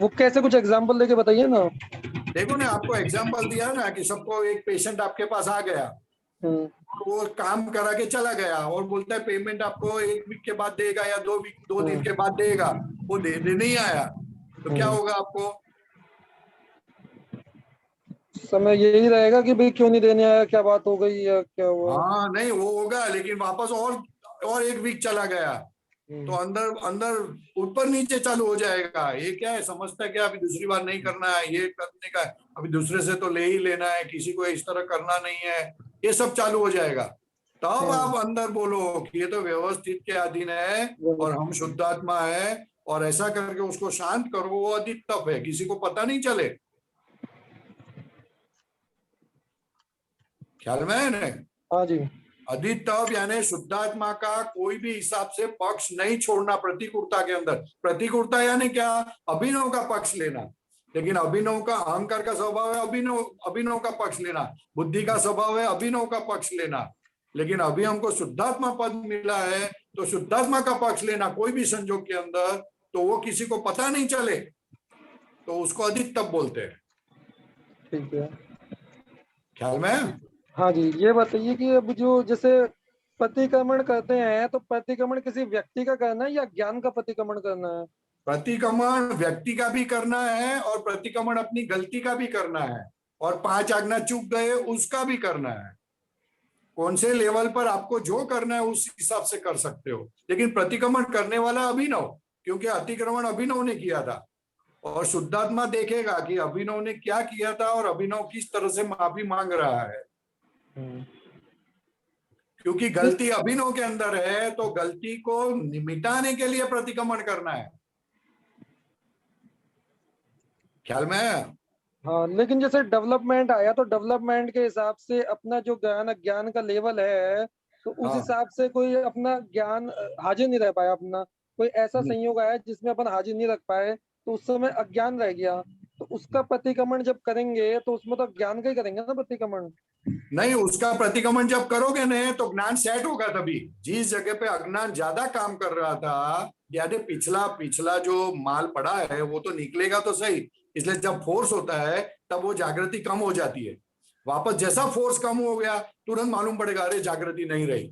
वो कैसे, कुछ एग्जांपल देके बताइए ना। देखो ना, आपको एग्जांपल दिया ना कि सबको एक पेशेंट आपके पास आ गया, वो काम करा के चला गया और बोलता है पेमेंट आपको 1 वीक के बाद देगा या 2 दिन के बाद देगा। वो दे नहीं आया, तो क्या होगा आपको? समय यही रहेगा कि भाई क्यों नहीं देने आया, क्या बात हो गई या क्या हुआ? हाँ, नहीं वो होगा, लेकिन वापस और 1 वीक चला गया तो अंदर ऊपर नीचे चालू हो जाएगा। ये क्या है, समझता है क्या अभी दूसरी बार नहीं करना है, ये करने का अभी दूसरे से तो ले ही लेना है, किसी को इस तरह करना नहीं है, ये सब चालू हो जाएगा। तब आप अंदर बोलो कि ये तो व्यवस्थित के अधीन है और हम शुद्धात्मा है, और ऐसा करके उसको शांत करो। वो अधिक तप है, किसी को पता नहीं चले। ख्याल में है ना? हाँ जी। अधिक तप यानी शुद्धात्मा का कोई भी हिसाब से पक्ष नहीं छोड़ना प्रतिकूलता के अंदर। प्रतिकूलता यानी क्या? अभिनव का पक्ष लेना। लेकिन अभिनव का, अहंकार का स्वभाव है अभिनव का पक्ष लेना, बुद्धि का स्वभाव है अभिनव का पक्ष लेना। लेकिन अभी हमको शुद्धात्मा पद मिला है, तो शुद्धात्मा का पक्ष लेना कोई भी संजोग के अंदर, तो वो किसी को पता नहीं चले, तो उसको अधिक तप बोलते हैं। ठीक है, ख्याल में? हाँ जी। ये बताइए कि अब जो जैसे प्रतिक्रमण करते हैं, तो प्रतिक्रमण किसी व्यक्ति का करना है या ज्ञान का प्रतिक्रमण करना है? प्रतिक्रमण व्यक्ति का भी करना है और प्रतिक्रमण अपनी गलती का भी करना है, और 5 आज्ञा चूक गए उसका भी करना है। कौन से लेवल पर आपको जो करना है उस हिसाब से कर सकते हो। लेकिन प्रतिक्रमण करने वाला अभिनव, क्योंकि अतिक्रमण अभिनव ने किया था, और शुद्धात्मा देखेगा कि अभिनव ने क्या किया था और अभिनव किस तरह से माफी मांग रहा है। क्योंकि गलती अभिनव के अंदर है, तो गलती को मिटाने के लिए प्रतिक्रमण करना है। ख्याल में है? हाँ, लेकिन जैसे डेवलपमेंट आया तो डेवलपमेंट के हिसाब से अपना जो ज्ञान का लेवल है, तो उस हिसाब से कोई अपना ज्ञान हाजिर नहीं रह पाया। अपना कोई ऐसा संयोग आया जिसमें अपन हाजिर नहीं रख पाए, तो उस समय अज्ञान रह गया, तो उसका प्रतिक्रमण जब करेंगे तो उसमें तो ज्ञान का ही करेंगे ना प्रतिक्रमण। नहीं, उसका प्रतिक्रमण जब करोगे ना तो ज्ञान सेट होगा। तभी जिस जगह पे अज्ञान ज्यादा काम कर रहा था, यानी पिछला जो माल पड़ा है वो तो निकलेगा तो सही। इसलिए जब फोर्स होता है तब वो जागृति कम हो जाती है। वापस जैसा फोर्स कम हो गया तुरंत मालूम पड़ेगा अरे जागृति नहीं रही।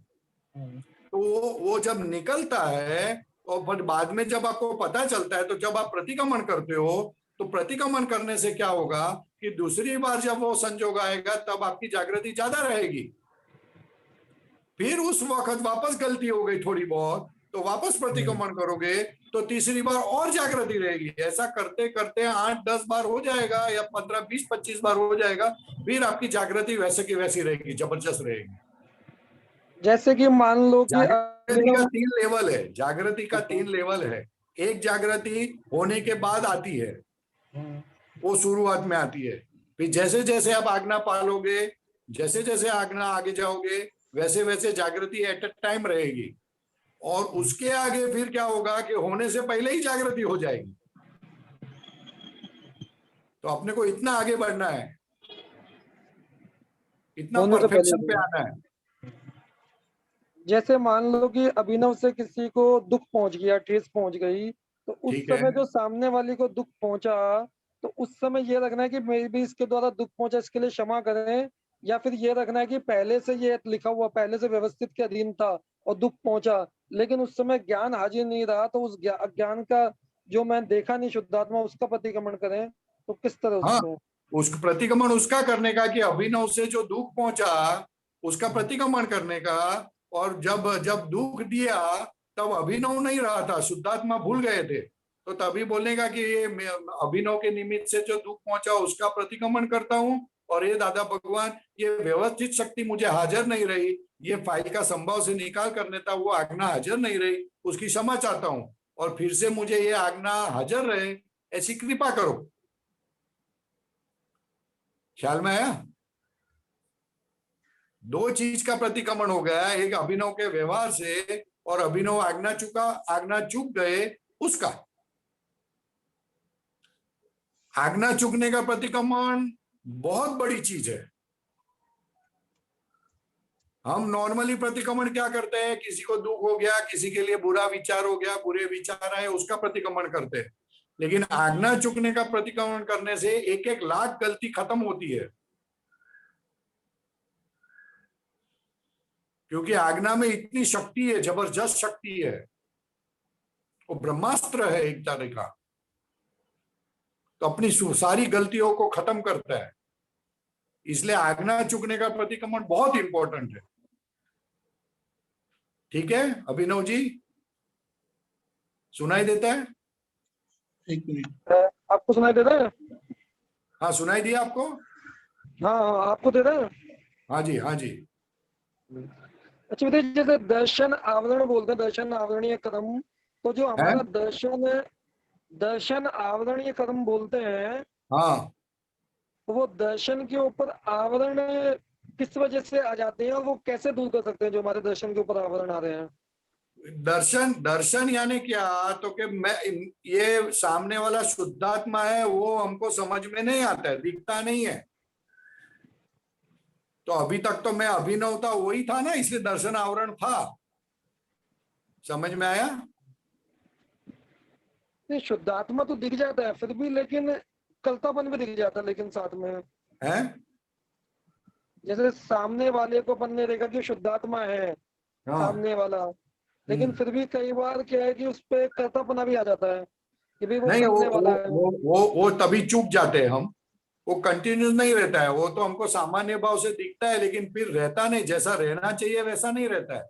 तो वो जब निकलता है और फिर बाद में जब आपको पता चलता है, तो जब आप प्रतिक्रमण करते हो, तो प्रतिक्रमण करने से क्या होगा कि दूसरी बार जब वो संजोग आएगा तब आपकी जागृति ज्यादा रहेगी। फिर उस वक्त वापस गलती हो गई थोड़ी बहुत, तो वापस प्रतिक्रमण करोगे तो तीसरी बार और जागृति रहेगी। ऐसा करते करते 8-10 बार हो जाएगा, या 15-20-25 बार हो जाएगा, फिर आपकी जागृति वैसे की वैसी रहेगी, जबरदस्त रहेगी। जैसे कि मान लो कि जागृति का 3 लेवल है। जागृति का 3 लेवल है। एक जागृति होने के बाद आती है, वो शुरुआत में आती है। फिर जैसे जैसे आप आज्ञा पालोगे, जैसे जैसे आज्ञा आगे जाओगे, वैसे वैसे जागृति एट अ टाइम रहेगी, और उसके आगे फिर क्या होगा कि होने से पहले ही जागृति हो जाएगी। तो अपने को इतना आगे बढ़ना है, इतना होने से पहले परफेक्शन पे आना है। जैसे मान लो कि अभिनव से किसी को दुख पहुंच गया, ठेस पहुंच गई, तो उस ठीक है। समय जो सामने वाले को दुख पहुंचा, तो उस समय ये रखना है कि मैं भी इसके द्वारा दुख पहुंचा, इसके लिए क्षमा करें, या फिर ये रखना है कि पहले से ये लिखा हुआ, पहले से व्यवस्थित के अधीन था और दुख पहुंचा, लेकिन उस समय ज्ञान हाजिर नहीं रहा, तो उस अज्ञान का जो मैं देखा नहीं शुद्धात्मा, उसका प्रतिक्रमण करें, तो किस तरह हाँ, उसको? उस प्रतिक्रमण उसका करने का कि अभिनव से जो दुख पहुंचा उसका प्रतिक्रमण करने का, और जब जब दुख दिया तब अभिनव नहीं रहा था, शुद्धात्मा भूल गए थे, तो तभी बोलने का कि ये अभिनव के निमित्त से जो दुख पहुंचा उसका प्रतिक्रमण करता हूँ, और ये दादा भगवान, ये व्यवस्थित शक्ति मुझे हाजिर नहीं रही, ये फाइल का संभव से निकाल करने था, वो आज्ञा हाजिर नहीं रही, उसकी क्षमा चाहता हूँ, और फिर से मुझे ये आज्ञा हाजिर रहे, ऐसी कृपा करो। ख्याल में आया? दो चीज का प्रतिक्रमण हो गया, एक अभिनव के व्यवहार से, और अभिनव आज्ञा चूक गए उसका। आज्ञा चूकने का प्रतिक्रमण बहुत बड़ी चीज है। हम नॉर्मली प्रतिक्रमण क्या करते हैं, किसी को दुख हो गया, किसी के लिए बुरा विचार हो गया, बुरे विचार आए, उसका प्रतिक्रमण करते हैं, लेकिन आज्ञा चूकने का प्रतिक्रमण करने से 1-1 लाख गलती खत्म होती है, क्योंकि आज्ञा में इतनी शक्ति है, जबरदस्त शक्ति है, वो ब्रह्मास्त्र है एक तरह का, तो अपनी सारी गलतियों को खत्म करता है। इसलिए आज्ञा चूकने का प्रतिक्रमण बहुत इंपॉर्टेंट है। ठीक है अभिनव जी, सुनाई देता है? एक मिनट, आपको सुनाई दे रहा है? हाँ, सुनाई दिया आपको? हाँ हाँ, आपको दे रहा है? हाँ जी, हाँ जी। अच्छा बेटे, जैसे दर्शन आवरण बोलते हैं, दर्शन आवरणीय कर्म, तो जो हमारा दर्शन आवरणीय कर्म बोलते हैं, हाँ, तो वो दर्शन के ऊपर आवरण किस वजह से आ जाते हैं, और वो कैसे दूर कर सकते हैं जो हमारे दर्शन के ऊपर आवरण आ रहे हैं? दर्शन यानी क्या, तो कि मैं, ये सामने वाला शुद्धात्मा है, वो हमको समझ में नहीं आता है, दिखता नहीं है, तो अभी तक तो मैं अभिनव था, वही था ना, इसलिए दर्शन आवरण था। समझ में आया? नहीं, शुद्धात्मा तो दिख जाता है फिर भी, लेकिन कलतापन भी दिख जाता है, लेकिन साथ में है? जैसे सामने वाले को अपन ने देखा कि शुद्धात्मा है हाँ। सामने वाला, लेकिन फिर भी कई बार क्या है कि उस पे कर्तापना भी आ जाता है कि भाई वो नहीं, करने वाला है। वो तभी चूक जाते हैं हम, वो कंटिन्यूस नहीं रहता है, वो तो हमको सामान्य भाव से दिखता है, लेकिन फिर रहता नहीं, जैसा रहना चाहिए वैसा नहीं रहता है।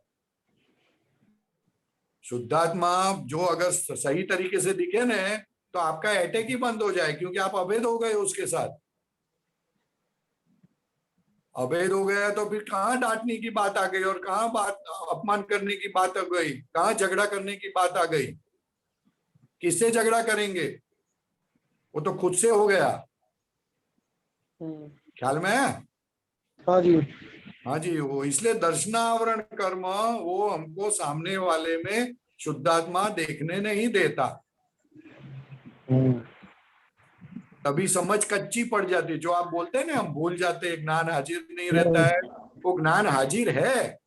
शुद्धात्मा जो अगर सही तरीके से दिखे ना, तो आपका अटैक ही बंद हो जाए, क्योंकि आप अभेद हो गए उसके साथ। अभेद हो गया तो फिर कहाँ डांटने की बात आ गई, और कहाँ बात अपमान करने की बात आ गई, कहाँ झगड़ा करने की बात आ गई? किससे झगड़ा करेंगे? वो तो खुद से हो गया। ख्याल में है? हाँ जी। हाँ जी, वो इसलिए दर्शनावरण कर्म वो हमको सामने वाले में शुद्धात्मा देखने नहीं देता, तभी समझ कच्ची पड़ जाती। जो आप बोलते हैं ना, हम भूल जाते हैं, ज्ञान हाजिर नहीं रहता है, वो ज्ञान हाजिर है,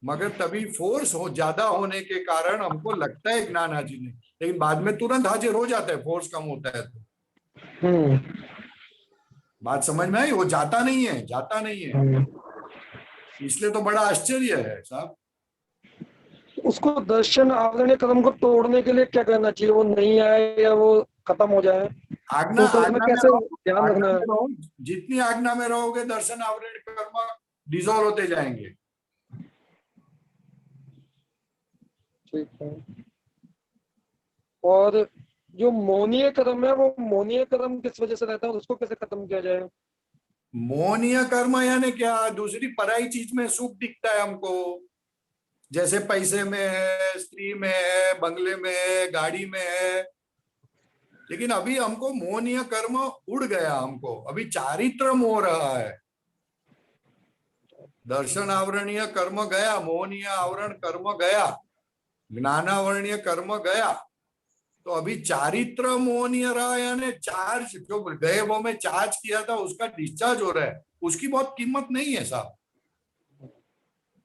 मगर तभी फोर्स हो ज्यादा होने के कारण हमको लगता है ज्ञान हाजिर नहीं, लेकिन बाद में तुरंत हाजिर हो जाता है, फोर्स कम होता है तो। बात समझ में आई? वो जाता नहीं है, जाता नहीं है, इसलिए तो बड़ा आश्चर्य है साहब। उसको दर्शन आवरणीय कर्म को तोड़ने के लिए क्या करना चाहिए? वो नहीं आए या वो खत्म हो जाए, आज्ञा तो उसमें कैसे ध्यान रखना है? जितनी आज्ञा में रहोगे दर्शन आवरण कर्म डिजोल्व होते जाएंगे। ठीक है। और जो मोहनीय कर्म है, वो मोहनीय कर्म किस वजह से रहता है, उसको कैसे खत्म किया जाए? मोहनीय कर्म यानी क्या? दूसरी पराई चीज में सुख दिखता है हमको, जैसे पैसे में है, स्त्री में है, बंगले में है, गाड़ी में है, लेकिन अभी हमको मोहनीय कर्म उड़ गया, हमको अभी चारित्र मोह रहा है। दर्शन आवरणीय कर्म गया, मोहनीय आवरण कर्म गया, ज्ञानावरणीय कर्म गया, तो अभी चारित्र मोहनीय रहा, यानी चार्ज जो गए वो में चार्ज किया था उसका डिस्चार्ज हो रहा है, उसकी बहुत कीमत नहीं है साहब।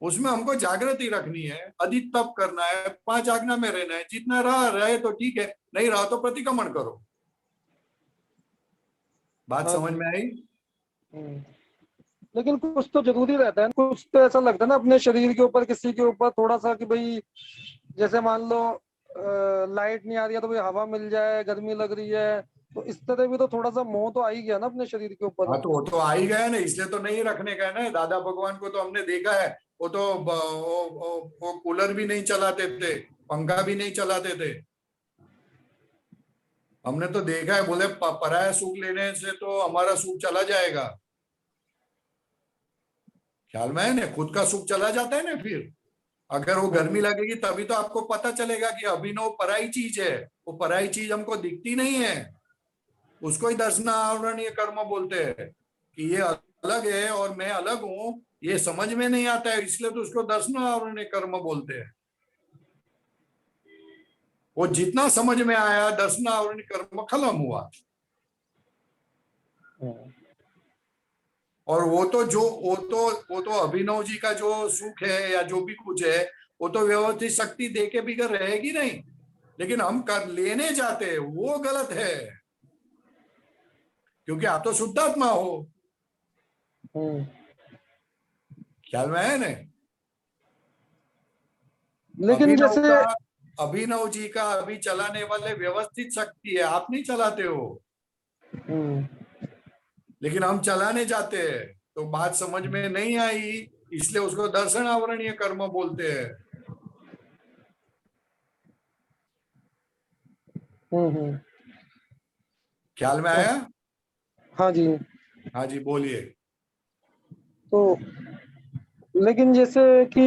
उसमें हमको जागृति रखनी है, अधिक तप करना है, 5 आज्ञा में रहना है, जितना रहे तो ठीक है, नहीं रहा तो प्रतिक्रमण करो। बात हाँ समझ जी। में आई? लेकिन कुछ तो जरूरी रहता है, कुछ तो ऐसा लगता है ना अपने शरीर के ऊपर, किसी के ऊपर थोड़ा सा कि भाई जैसे मान लो लाइट नहीं आ रही है तो भाई हवा मिल जाए, गर्मी लग रही है, तो इस तरह भी तो थोड़ा सा मोह तो आ ही गया ना अपने शरीर के ऊपर। हाँ तो वो तो आ ही गया ना, इसलिए तो नहीं रखने का है ना। दादा भगवान को तो हमने देखा है, वो तो वो कूलर भी नहीं चलाते थे, पंखा भी नहीं चलाते थे। हमने तो देखा है, बोले पराया सुख लेने से तो हमारा सुख चला जाएगा। ख्याल में है ना, खुद का सुख चला जाता है ना। फिर अगर वो गर्मी लगेगी तभी तो आपको पता चलेगा कि अभिनव पराई चीज है, वो पराई चीज हमको दिखती नहीं है। उसको ही दर्शन आवरणीय कर्म बोलते हैं कि ये अलग है और मैं अलग हूं, ये समझ में नहीं आता है, इसलिए तो उसको दर्शन आवरणीय कर्म बोलते हैं। वो जितना समझ में आया दर्शन आवरणीय कर्म खत्म हुआ। और वो तो अभिनव जी का जो सुख है या जो भी कुछ है, वो तो व्यवस्थित शक्ति दे के भी रहेगी नहीं, लेकिन हम कर लेने जाते हैं, वो गलत है। क्योंकि आप तो शुद्धात्मा हो, ख्याल में है ना। लेकिन जैसे अभिनव जी का अभी चलाने वाले व्यवस्थित शक्ति है, आप नहीं चलाते हो, लेकिन हम चलाने जाते हैं। तो बात समझ में नहीं आई, इसलिए उसको दर्शन आवरणीय कर्म बोलते हैं। ख्याल में आया? हाँ जी। हाँ जी बोलिए। तो लेकिन जैसे कि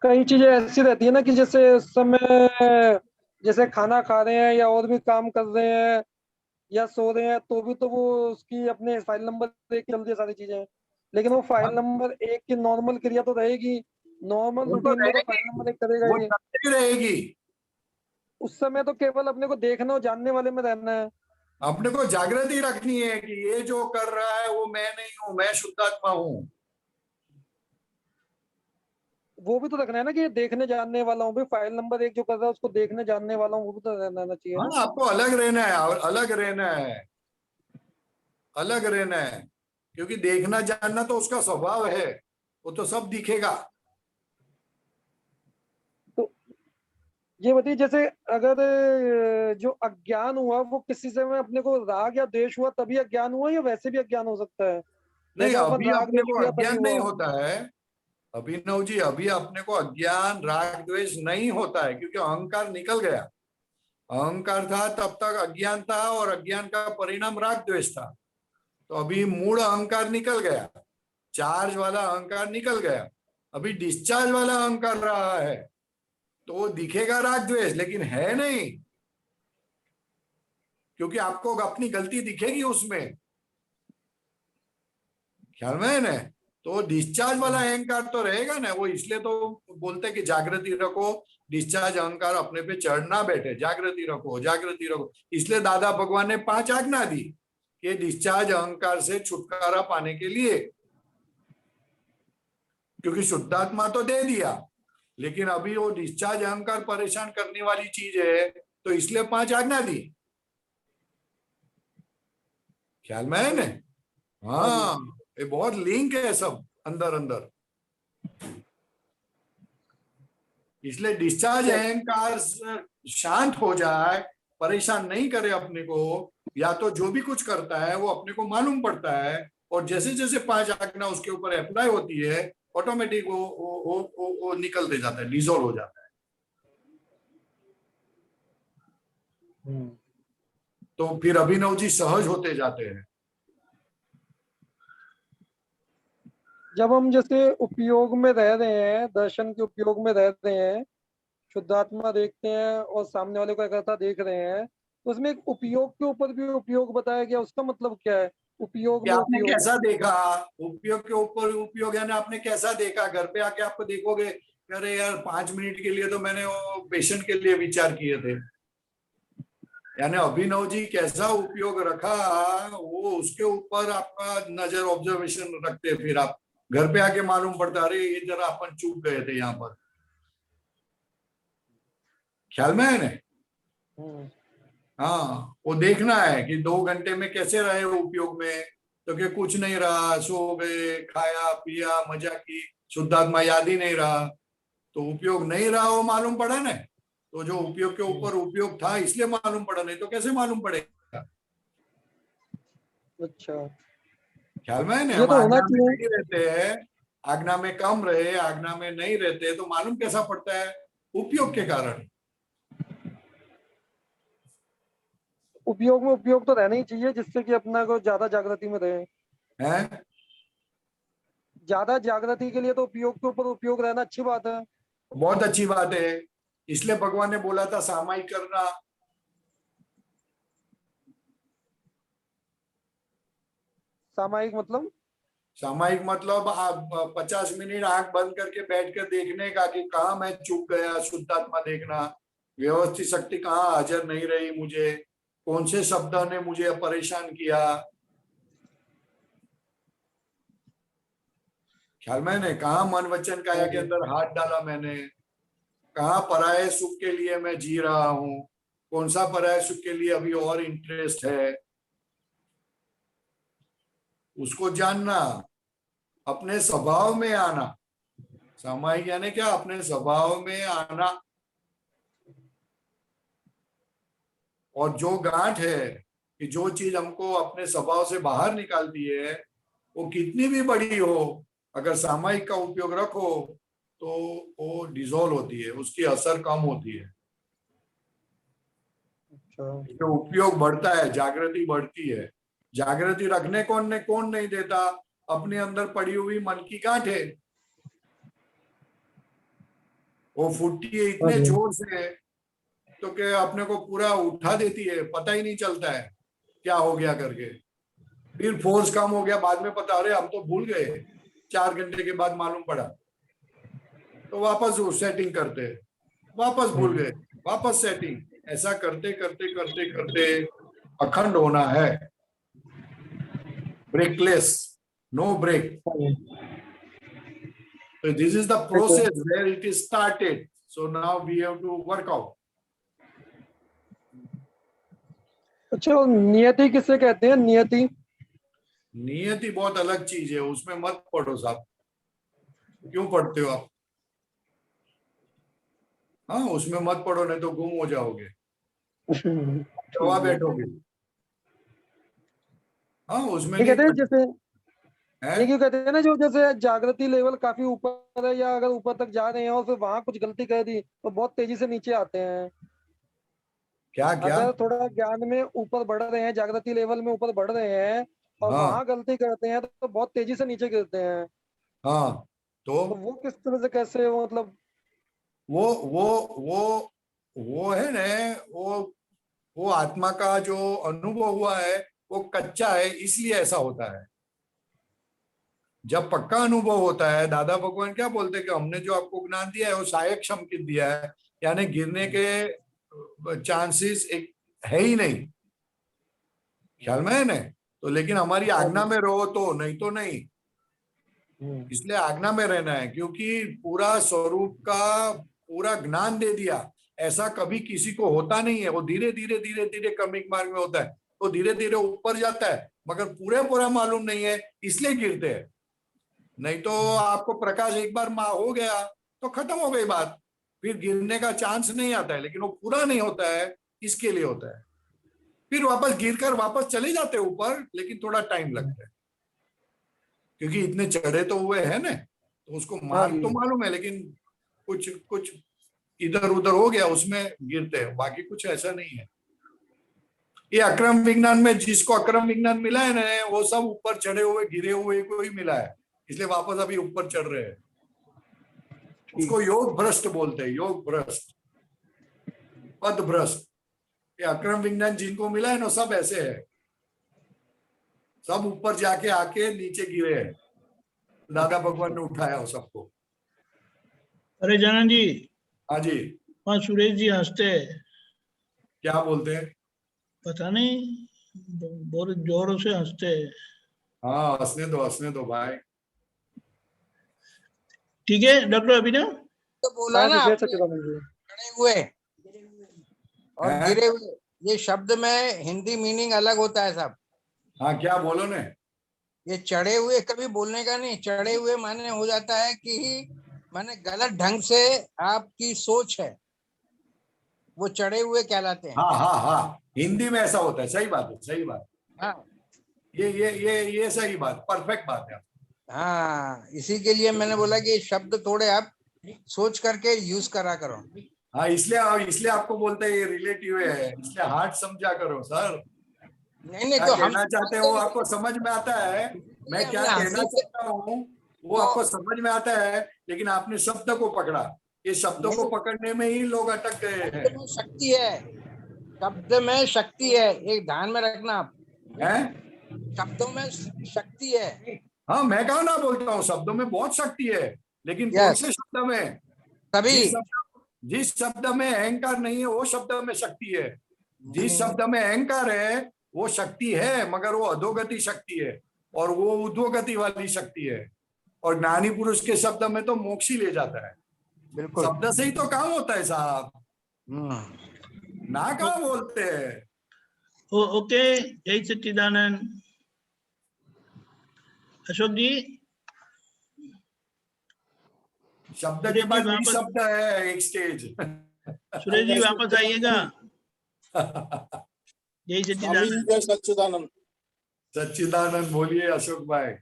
कई चीजें ऐसी रहती है ना कि जैसे उस समय जैसे खाना खा रहे हैं या और भी काम कर रहे हैं या सो रहे हैं, तो भी तो वो उसकी अपने फाइल नंबर 1 चलती है सारी चीजें। लेकिन वो फाइल नंबर 1 की नॉर्मल क्रिया तो रहेगी, नॉर्मल वो तो रूटीन में तो फाइल रहेगी, नंबर 1 करेगा वो ही। चलती रहेगी। उस समय तो केवल अपने को देखना और जानने वाले में रहना है। अपने को जागृति रखनी है कि ये जो कर रहा है वो मैं नहीं हूं, मैं शुद्धात्मा हूं। वो भी तो रखना है ना कि ये देखने जानने वाला हूँ, भाई फाइल नंबर 1 जो कर रहा है उसको देखने जानने वाला हूँ, वो भी तो रहना चाहिए हाँ ना। आपको अलग रहना है, और अलग रहना है, अलग रहना है। क्योंकि देखना जानना तो उसका स्वभाव है, वो तो सब दिखेगा। तो ये बताइए, जैसे अगर जो अज्ञान हुआ वो किसी से में अपने को राग या द्वेष हुआ तभी अज्ञान हुआ, या वैसे भी अज्ञान हो सकता है? नहीं, जैसे अपन अभी राग अपने द्वेष को किया तभी अज्ञान नहीं हुआ। होता है अभिनव जी, अभी अपने को अज्ञान राग द्वेष नहीं होता है, क्योंकि अहंकार निकल गया। अहंकार था तब तक अज्ञान था, और अज्ञान का परिणाम राग द्वेष था। तो अभी मूल अहंकार निकल गया, चार्ज वाला अहंकार निकल गया, अभी डिस्चार्ज वाला अहंकार रहा है। तो वो दिखेगा राग द्वेष, लेकिन है नहीं, क्योंकि आपको अपनी गलती दिखेगी उसमें। ख्याल में है ना। तो डिस्चार्ज वाला अहंकार तो रहेगा ना, वो इसलिए तो बोलते हैं कि जागृति रखो, डिस्चार्ज अहंकार अपने पे चढ़ ना बैठे, जागृति रखो, जागृति रखो। इसलिए दादा भगवान ने 5 आज्ञा दी कि डिस्चार्ज अहंकार से छुटकारा पाने के लिए। क्योंकि शुद्धात्मा तो दे दिया, लेकिन अभी वो डिस्चार्ज अहंकार परेशान करने वाली चीज है, तो इसलिए 5 आज्ञा दी। ख्याल में है ना। हाँ, ये बहुत लिंक है सब अंदर अंदर। इसलिए डिस्चार्ज अहंकार शांत हो जाए, परेशान नहीं करे अपने को, या तो जो भी कुछ करता है वो अपने को मालूम पड़ता है, और जैसे जैसे 5 आज्ञा उसके ऊपर अप्लाई होती है, ऑटोमेटिक वो निकलते जाता है, डिजोल्व हो जाता है। तो फिर अभिनव जी सहज होते जाते हैं। जब हम जैसे उपयोग में रह रहे हैं, दर्शन के उपयोग में रह रहे हैं, शुद्धात्मा देखते हैं और सामने वाले को एकता देख रहे हैं, तो उसमें एक उपयोग के ऊपर भी उपयोग बताया गया, उसका मतलब क्या है उपयोग कि में आपने उपयोग? कैसा देखा, उपयोग के ऊपर उपयोग यानी आपने कैसा देखा। घर पे आके आपको देखोगे अरे यार 5 मिनट के लिए तो मैंने वो पेशेंट के लिए विचार किए थे, यानी अभिनव जी कैसा उपयोग रखा वो उसके ऊपर आपका नजर ऑब्जर्वेशन रखते, फिर आप घर पे आके मालूम पड़ता अरे ये जरा अपन चूक गए थे यहाँ पर। ख्याल में है ना? हाँ, वो देखना है कि 2 घंटे में कैसे रहे वो उपयोग में, तो कि कुछ नहीं रहा, सो गए, खाया पिया मजा की, शुद्धात्मा याद ही नहीं रहा, तो उपयोग नहीं रहा वो मालूम पड़ा ना। तो जो उपयोग के ऊपर उपयोग था इसलिए मालूम पड़ा, नहीं तो कैसे मालूम पड़ेगा। अच्छा, ख्याल में है ना? ये हम तो होना आज्ञा में चाहिए। नहीं रहते हैं, आज्ञा में कम रहे, आज्ञा में नहीं रहते, तो मालूम कैसा पड़ता है? उपयोग के कारण। उपयोग में उपयोग तो रहना ही चाहिए, जिससे कि अपना को ज्यादा जागृति में रहे। है ज्यादा जागृति के लिए तो उपयोग के ऊपर उपयोग रहना अच्छी बात है। बहुत अच्छी बात है, इसलिए भगवान ने बोला था सामायिक करना। सामायिक मतलब? सामायिक मतलब आप 50 मिनट आंख बंद करके बैठ कर देखने का कि कहाँ मैं चूक गया, शुद्धात्मा देखना, व्यवस्थित शक्ति कहाँ हाजिर नहीं रही, मुझे कौन से शब्दों ने मुझे परेशान किया। ख्याल में ने कहाँ मन वचन काया के अंदर हाथ डाला मैंने, कहाँ पराये सुख के लिए मैं जी रहा हूँ, कौन सा पराये सुख के लिए अभी और इंटरेस्ट है, उसको जानना, अपने स्वभाव में आना। सामायिक यानी क्या? अपने स्वभाव में आना। और जो गांठ है कि जो चीज हमको अपने स्वभाव से बाहर निकालती है, वो कितनी भी बड़ी हो, अगर सामायिक का उपयोग रखो तो वो डिसॉल्व होती है, उसकी असर कम होती है, तो उपयोग बढ़ता है, जागृति बढ़ती है। जागृति रखने कौन नहीं देता? अपने अंदर पड़ी हुई मन की गांठ है, वो फूटती है इतने जोर से तो कि अपने को पूरा उठा देती है, पता ही नहीं चलता है क्या हो गया करके। फिर फोर्स कम हो गया, बाद में पता अरे हम तो भूल गए, 4 घंटे के बाद मालूम पड़ा, तो वापस वो सेटिंग करते, वापस भूल गए, वापस सेटिंग, ऐसा करते करते करते करते अखंड होना है, breakless, no break. So this is the process where it is started. So now we have to work out. अच्छा, नियति किसे कहते हैं? नियति? नियति बहुत अलग चीज है, उसमें मत पढ़ो साहब। क्यों पढ़ते हो आप? हाँ, उसमें मत पढ़ो, नहीं तो गुम हो जाओगे, दबा बैठोगे। हाँ, उसमें ये नहीं कहते हैं जैसे, है। ये क्यों कहते हैं ना, जो जैसे जागृति लेवल काफी ऊपर है, या अगर ऊपर तक जा रहे हैं और फिर वहां कुछ गलती कर दी तो बहुत तेजी से नीचे आते हैं। क्या क्या? अगर थोड़ा ज्ञान में ऊपर बढ़ रहे हैं, जागृति लेवल में ऊपर बढ़ रहे हैं और हाँ वहां गलती करते हैं तो बहुत तेजी से नीचे गिरते हैं। हाँ, तो तो वो किस तरह से, कैसे मतलब? वो वो वो है ना, वो आत्मा का जो अनुभव हुआ है वो कच्चा है, इसलिए ऐसा होता है। जब पक्का अनुभव होता है, दादा भगवान क्या बोलते हैं कि हमने जो आपको ज्ञान दिया है वो सहायक क्षमकित दिया है, यानी गिरने के चांसेस एक है ही नहीं। ख्याल में है ना? तो लेकिन हमारी आज्ञा में रहो तो, नहीं तो नहीं। इसलिए आज्ञा में रहना है, क्योंकि पूरा स्वरूप का पूरा ज्ञान दे दिया, ऐसा कभी किसी को होता नहीं है। वो धीरे धीरे धीरे धीरे क्रमिक मार्ग में होता है, तो धीरे धीरे ऊपर जाता है, मगर पूरा मालूम नहीं है इसलिए गिरते हैं। नहीं तो आपको प्रकाश एक बार हो गया तो खत्म हो गई बात, फिर गिरने का चांस नहीं आता है। लेकिन वो पूरा नहीं होता है, इसके लिए होता है। फिर वापस गिरकर वापस चले जाते हैं ऊपर, लेकिन थोड़ा टाइम लगता है, क्योंकि इतने चढ़े तो हुए हैं ना, तो उसको मार्ग तो मालूम है, लेकिन कुछ कुछ इधर उधर हो गया, उसमें गिरते हैं, बाकी कुछ ऐसा नहीं है। ये अक्रम विज्ञान में जिसको अक्रम विज्ञान मिला है ना, वो सब ऊपर चढ़े हुए गिरे हुए को ही मिला है, इसलिए वापस अभी ऊपर चढ़ रहे हैं। उसको योग भ्रष्ट बोलते हैं, योग भ्रष्ट, पद भ्रष्ट। ये अक्रम विज्ञान जिनको मिला है ना सब ऐसे है, सब ऊपर जाके आके नीचे गिरे हैं, दादा भगवान ने उठाया हो सबको। अरे जानन जी, हाँ जी, वहाँ सुरेश जी हंसते हैं, क्या बोलते हैं? पता नहीं, बहुत जोरों से हंसते हैं। हाँ हंसने दो भाई। ठीक है डॉक्टर अभिनव, तो बोला हाँ ना जी, जय आपने, सच्चिदानंद जी। चढ़े हुए और हैं? गिरे हुए, ये शब्द में हिंदी मीनिंग अलग होता है साहब। हाँ क्या बोलो ने? ये चढ़े हुए कभी बोलने का नहीं, चढ़े हुए माने हो जाता है कि माने गलत ढंग से आपकी सोच है, वो चढ़े हुए कहलाते हैं। हाँ हाँ हाँ, हिंदी में ऐसा होता है, सही बात है, सही बात। हाँ ये सही बात, परफेक्ट बात है। हाँ, इसी के लिए मैंने बोला कि ये शब्द थोड़े आप सोच करके यूज करा करो। हाँ इसलिए आपको बोलते हैं ये रिलेटिव है, इसलिए हार्ड समझा करो सर। नहीं नहीं, क्या तो हम कहना चाहते हो आपको समझ में आता है, मैं क्या हमने कहना हंसी से चाहता हूँ वो आपको समझ में आता है, लेकिन आपने शब्द को पकड़ा, ये शब्दों को पकड़ने में ही लोग अटक गए हैं। शब्द में शक्ति है, शब्द में शक्ति है, एक ध्यान में रखना आप, हैं? शब्दों में शक्ति है। हाँ मैं कहा ना बोलता हूँ शब्दों में बहुत शक्ति है, लेकिन कौन यस, से शब्द में? तभी जिस शब्द में अहंकार नहीं है वो शब्द में शक्ति है, जिस शब्द में अहंकार है वो शक्ति है, मगर वो अधोगति शक्ति है और वो ऊर्ध्वगति वाली शक्ति है। और ज्ञानी पुरुष के शब्द में तो मोक्ष ही ले जाता है। बिल्कुल। शब्द से ही तो काम होता है साहब, ना कहाँ बोलते हैं। ओके, जय सच्चिदानंद। अशोक जी, शब्द के बाद भी शब्द है एक स्टेज। सुरेश जी वापस आइएगा। जय सच्चिदानंद। जय सच्चिदानंद। सच्चिदानंद बोलिए अशोक भाई।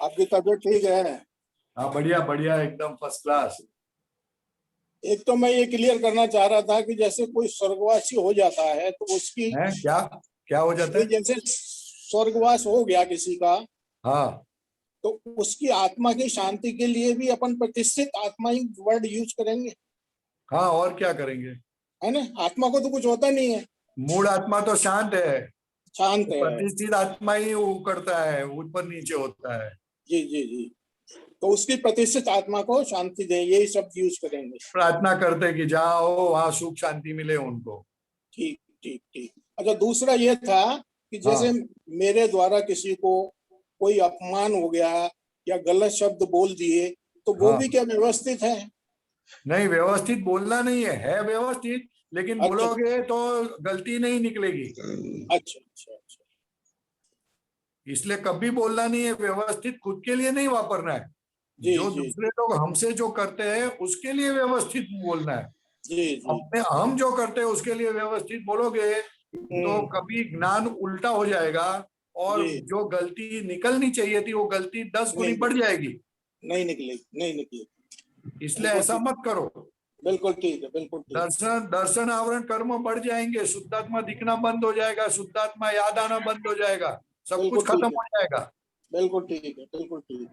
आपकी तबीयत ठीक है? हाँ बढ़िया बढ़िया, एकदम फर्स्ट क्लास। एक तो मैं ये क्लियर करना चाह रहा था कि जैसे कोई स्वर्गवासी हो जाता है तो उसकी है क्या क्या हो जाता है? जैसे स्वर्गवास हो गया किसी का, हाँ तो उसकी आत्मा की शांति के लिए भी अपन प्रतिष्ठित आत्मा ही वर्ड यूज करेंगे, हाँ, और क्या करेंगे? है ना? आत्मा को तो कुछ होता नहीं है, मूड आत्मा तो शांत है, शांत है। प्रतिष्ठित आत्मा ही वो करता है, ऊपर नीचे होता है। जी जी जी, तो उसकी प्रतिष्ठित आत्मा को शांति दें, यही शब्द यूज करेंगे। प्रार्थना करते कि जाओ वहां सुख शांति मिले उनको। ठीक ठीक ठीक। अच्छा, दूसरा ये था कि जैसे मेरे द्वारा किसी को कोई अपमान हो गया या गलत शब्द बोल दिए तो वो भी क्या व्यवस्थित है? नहीं, व्यवस्थित बोलना नहीं है व्यवस्थित, लेकिन अच्छा। बोलोगे तो गलती नहीं निकलेगी। अच्छा अच्छा अच्छा। इसलिए कभी बोलना नहीं है, व्यवस्थित खुद के लिए नहीं वापरना है। जी जो जी दूसरे लोग हमसे जो करते हैं उसके लिए व्यवस्थित बोलना है। जी जी। अपने हम जो करते हैं उसके लिए व्यवस्थित बोलोगे तो कभी ज्ञान उल्टा हो जाएगा और जी। जो गलती निकलनी चाहिए थी वो गलती 10 गुनी बढ़ जाएगी। नहीं निकलेगी, नहीं निकलेगी। इसलिए ऐसा मत करो। बिल्कुल ठीक है, बिल्कुल ठीक। दर्शन आवरण कर्म बढ़ जाएंगे, शुद्धात्मा दिखना बंद हो जाएगा, शुद्धात्मा याद आना बंद हो जाएगा, सब कुछ खत्म हो जाएगा। बिल्कुल ठीक है, बिल्कुल ठीक।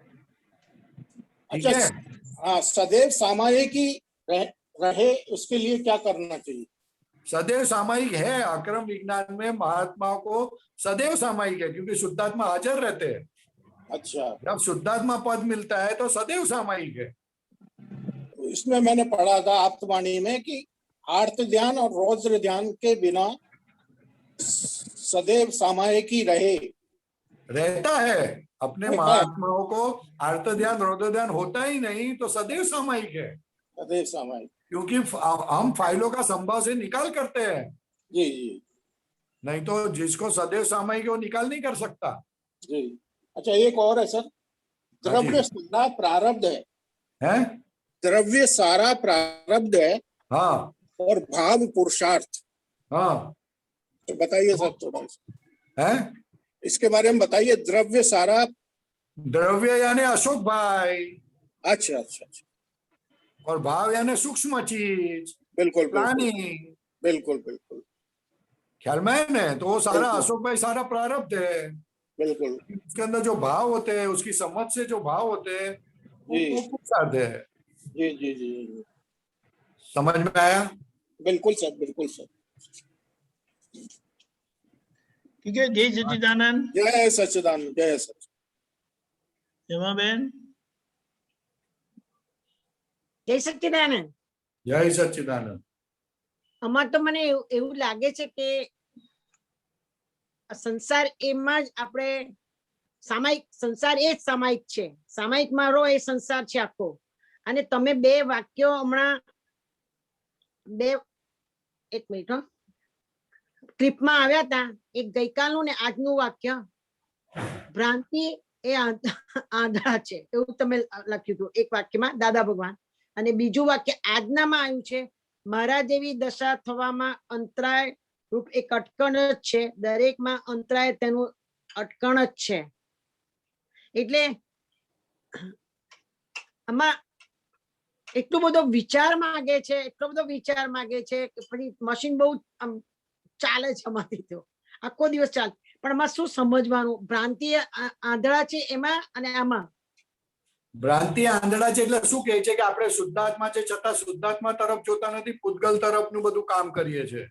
ठीक अच्छा, है। हाँ, सदैव सामायिक ही रहे उसके लिए क्या करना चाहिए? सदैव सामायिक है, अक्रम विज्ञान में महात्माओं को सदैव सामायिक है, क्योंकि शुद्धात्मा हाजिर रहते हैं। अच्छा, जब शुद्धात्मा पद मिलता है तो सदैव सामायिक है। इसमें मैंने पढ़ा था आत्मवाणी में कि आर्त ध्यान और रौद्र ध्यान के बिना सदैव सामायिक ही रहता है। अपने महात्माओं को आर्त ध्यान रौद्र ध्यान होता ही नहीं तो सदैव सामायिक है, सदैव सामायिक, क्योंकि हम फाइलों का संभव से निकाल करते हैं। जी जी। नहीं तो जिसको सदैव सामायिक है वो निकाल नहीं कर सकता। जी। अच्छा, एक और है सर, द्रव्य सारा प्रारब्ध है? द्रव्य सारा प्रारब्ध है, हाँ और भाव पुरुषार्थ। हाँ, तो बताइए सर थोड़ा है इसके बारे में बताइए। द्रव्य सारा, द्रव्य यानी अशोक भाई, अच्छा अच्छा अच्छा, और भाव यानी सूक्ष्म चीज, बिल्कुल प्लानिंग। बिल्कुल बिल्कुल ख्याल में है, तो वो सारा अशोक भाई सारा प्रारब्ध है। बिल्कुल। उसके अंदर जो भाव होते हैं, उसकी समझ से जो भाव होते हैं वो पुरुषार्थ है। जी जी जी। समझ में आया? बिल्कुल सर, बिल्कुल सर। ठीक है, जय सच्चिदानंद। जय सच्चिदानंद, जय सच्चिदानंद। हेमा बेन, જય સચ્ચિદાનંદ। जय सच्चिदानंद। આમાં તો મને એવું લાગે છે કે સંસાર એમાં જ આપણે સામાયિક, સંસાર એ જ સામાયિક છે, સામાયિક મારો એ સંસાર છે આખો। અને તમે બે વાક્યો હમણાં એક મિનિટ ક્લિપમાં આવ્યા હતા, એક ગઈકાલનું ને આજનું વાક્ય, ભ્રાંતિ એ આંધળા છે એવું તમે લખ્યું હતું એક વાક્યમાં દાદા ભગવાન, અને બીજું વાક્ય આજનામાં આવ્યું છે, મારા જેવી દશા થવામાં અંતરાય રૂપ એક અટકણ જ છે, દરેકમાં અંતરાય તેનું અટકણ જ છે। એટલે આમાં એટલો બધો વિચાર માંગે છે, એટલો બધો વિચાર માંગે છે કે પછી મશીન બહુ ચાલે છે અમારી, તો આખો દિવસ ચાલે, પણ આમાં શું સમજવાનું, ભ્રાંતિ આંધળા છે એમાં અને આમાં? ભ્રાંતિ આંધળા છે એટલે શું કહે છે કે આપણે શુદ્ધાત્મા છે છતાં શુદ્ધાત્મા તરફ જોતા નથી, પૂતગલ તરફનું બધું કામ કરીએ છીએ।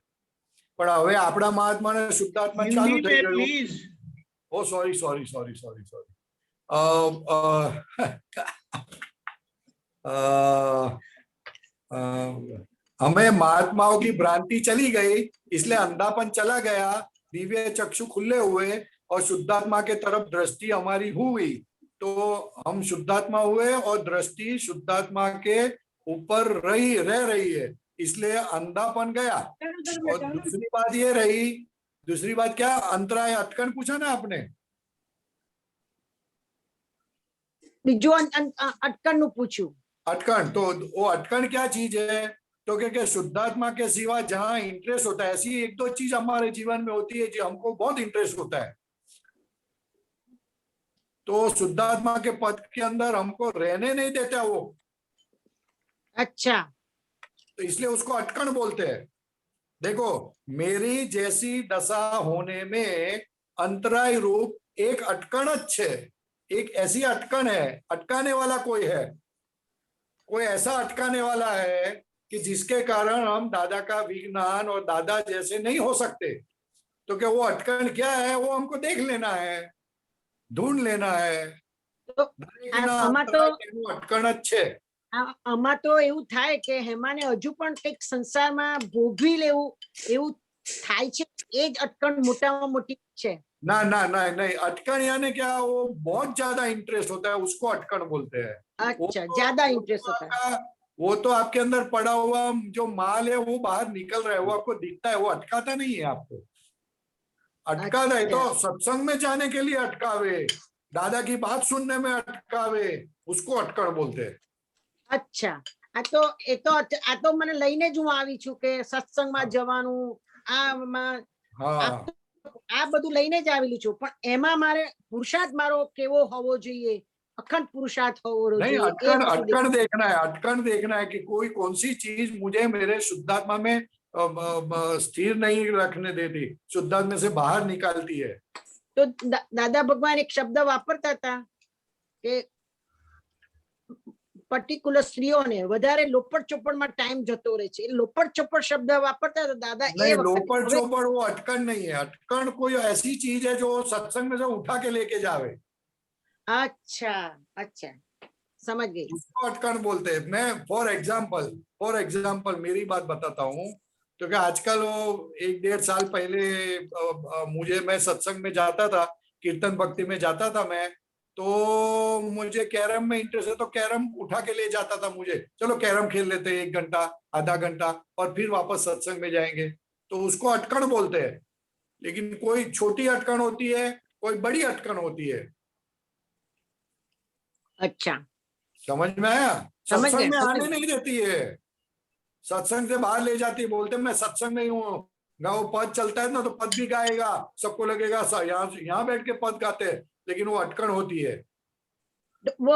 પણ હવે આપણા મહાત્માને શુદ્ધાત્મા ચાલુ हिंदी થઈ में ગયું। Please. Oh sorry sorry sorry sorry sorry हमें महात्माओं की भ्रांति चली गई, इसलिए अंधापन चला गया, दिव्य चक्षु खुले हुए और शुद्धात्मा के तरफ दृष्टि हमारी हुई, तो हम शुद्धात्मा हुए और दृष्टि शुद्धात्मा के ऊपर रह रही है, इसलिए अंधापन गया। और दूसरी बात ये रही, दूसरी बात क्या, अंतराय अटकन पूछा ना आपने? બીજું અટકણનું પૂછ્યું। अटकन, तो वो अटकन क्या चीज है? तो क्या शुद्धात्मा के सिवा जहां इंटरेस्ट होता है, ऐसी एक दो चीज हमारे जीवन में होती है जो हमको बहुत इंटरेस्ट होता है, तो शुद्धात्मा के पद के अंदर हमको रहने नहीं देता वो। अच्छा, तो इसलिए उसको अटकन बोलते हैं। देखो, मेरी जैसी दशा होने में अंतराय रूप एक अटकन है, एक ऐसी अटकन है, अटकाने वाला कोई है, कोई ऐसा अटकाने वाला है कि जिसके कारण हम दादा का विज्ञान और दादा जैसे नहीं हो सकते। तो क्या वो अटकन क्या है? वो हमको देख लेना है, ढूंढ लेना है। તો આમાં તો અટકણ જ છે। આમાં તો એવું થાય કે હેમાને હજુ પણ કંઈક સંસારમાં ભોગવી લેવું એવું થાય છે, એ જ અટકણ મોટામાં મોટી છે। ना ना ना नहीं, अटकन यानी क्या, वो बहुत ज्यादा इंटरेस्ट होता है, उसको अटकन बोलते हैं। अच्छा, ज्यादा इंटरेस्ट होता है। वो तो आपके अंदर पड़ा हुआ जो माल है वो बाहर निकल रहा है, वो आपको दिखता है, वो अटकाता नहीं है आपको। अटकाता है तो सत्संग में जाने के लिए अटकावे, दादा की बात सुनने में अटकावे, उसको अटकन बोलते हैं। अच्छा, આ તો મને લઈને જ હું આવી છું કે સત્સંગમાં જવાનું, આ બધું લઈને જ આવેલી છું, પણ એમાં મારે પુરુષાર્થ મારો કેવો હોવો જોઈએ, અખંડ પુરુષાર્थ હોવો नहीं, જોઈએ। अटकन देखना है, अटकन देखना है कि कोई कौन सी चीज मुझे मेरे शुद्धात्मा में स्थिर नहीं रखने देती, शुद्धात्मा से बाहर निकालती है। તો દાદા ભગવાન એક શબ્દ વાપરતા હતા કે પર્ટિક્યુલર સ્ત્રીઓને વધારે લોપડ ચોપડમાં ટાઈમ જતો રહે છે, લોપડ ચોપડ શબ્દ વાપરતા હતા દાદા। नहीं, लोपड़ चोपड़ वो अटकन नहीं है, अटकन कोई ऐसी चीज है जो सत्संग में से उठा के लेके जावे। अच्छा अच्छा, समझ गई। उसको अटकन बोलते हैं। मैं फॉर एग्जाम्पल मेरी बात बताता हूँ, तो क्या आजकल वो 1-1.5 साल पहले मैं सत्संग में जाता था, कीर्तन भक्ति में जाता था मैं, तो मुझे कैरम में इंटरेस्ट है, तो कैरम उठा के ले जाता था मुझे, चलो कैरम खेल लेते 1 घंटा आधा घंटा और फिर वापस सत्संग में जाएंगे, तो उसको अटकन बोलते हैं। लेकिन कोई छोटी अटकन होती है, कोई बड़ी अटकन होती है। अच्छा, समझ में आया? समझ सत्संग में गए, आने नहीं देती है, सत्संग से बाहर ले जाती है, बोलते मैं सत्संग में हूँ, गाओ पद चलता है ना तो पद भी गाएगा, सबको लगेगा यहाँ बैठ के पद गाते हैं, लेकिन वो अटकन होती है। वो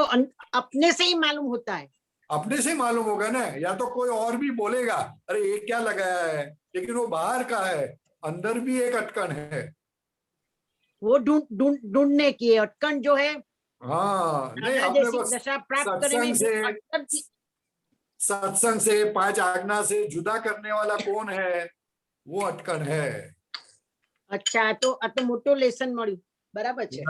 अपने से ही मालूम होता है, अपने से मालूम होगा ना, या तो कोई और भी बोलेगा अरे ये क्या लगाया है, लेकिन वो बाहर का है, अंदर भी एक अटकन है। वो ढूंढने की अटकन जो है। हाँ, नहीं, अपने को दशा प्राप्त करने में सत्संग से, 5 आज्ञा से जुदा करने वाला कौन है? वो अटकन है। અચ્છા તો આ તો મોટો લેસન મળ્યું. બરાબર છે.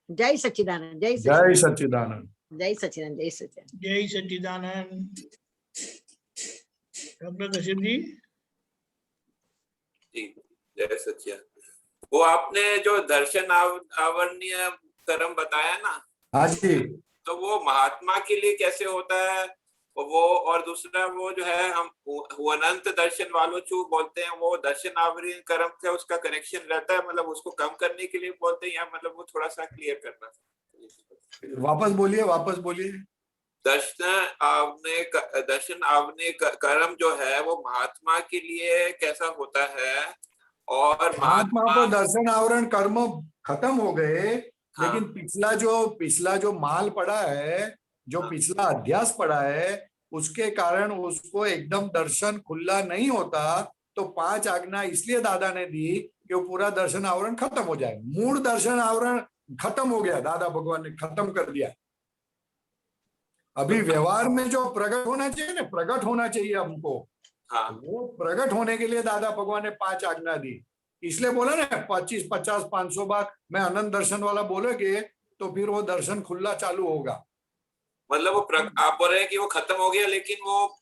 જય સચ્ચિદાનંદ. જય जय સચ્ચિદાનંદ. सच्चिदानंद। જય સચ્ચિદાનંદ. જય સચ્ચિદાનંદ. जय सच्चिदानंद। डॉक्टर कश्यप जी। जी जय सच्चिदानंद। वो आपने जो दर्शन आवरणीय कर्म बताया ना, हाँ जी। तो वो महात्मा के लिए कैसे होता है वो, और दूसरा वो जो है हम वो अनंत दर्शन वालों जो बोलते हैं वो दर्शन आवरणीय कर्म से उसका कनेक्शन रहता है, मतलब उसको कम करने के लिए बोलते हैं, या मतलब वो थोड़ा सा क्लियर करना। वापस बोलिए, वापस बोलिए। दर्शन आवरणीय कर्म जो है वो महात्मा के लिए कैसा होता है, और महात्मा को दर्शन आवरण कर्म खत्म हो गए, हाँ। लेकिन पिछला जो माल पड़ा है, जो हाँ। पिछला अध्यास पड़ा है, उसके कारण उसको एकदम दर्शन खुला नहीं होता। तो 5 आज्ञा इसलिए दादा ने दी कि वो पूरा दर्शन आवरण खत्म हो जाए। मूल दर्शन आवरण खत्म हो गया, दादा भगवान ने खत्म कर दिया। अभी व्यवहार में जो प्रकट होना चाहिए ना, प्रकट होना चाहिए हमको, हाँ। वो प्रकट होने के लिए दादा भगवान ने 5 आज्ञा दी। इसलिए बोला ना 25, 50, 500 बार मैं अनंत दर्शन वाला बोलोगे तो फिर वो दर्शन खुला चालू होगा। मतलब वो आप बोल रहे हैं कि वो खत्म हो गया, लेकिन वो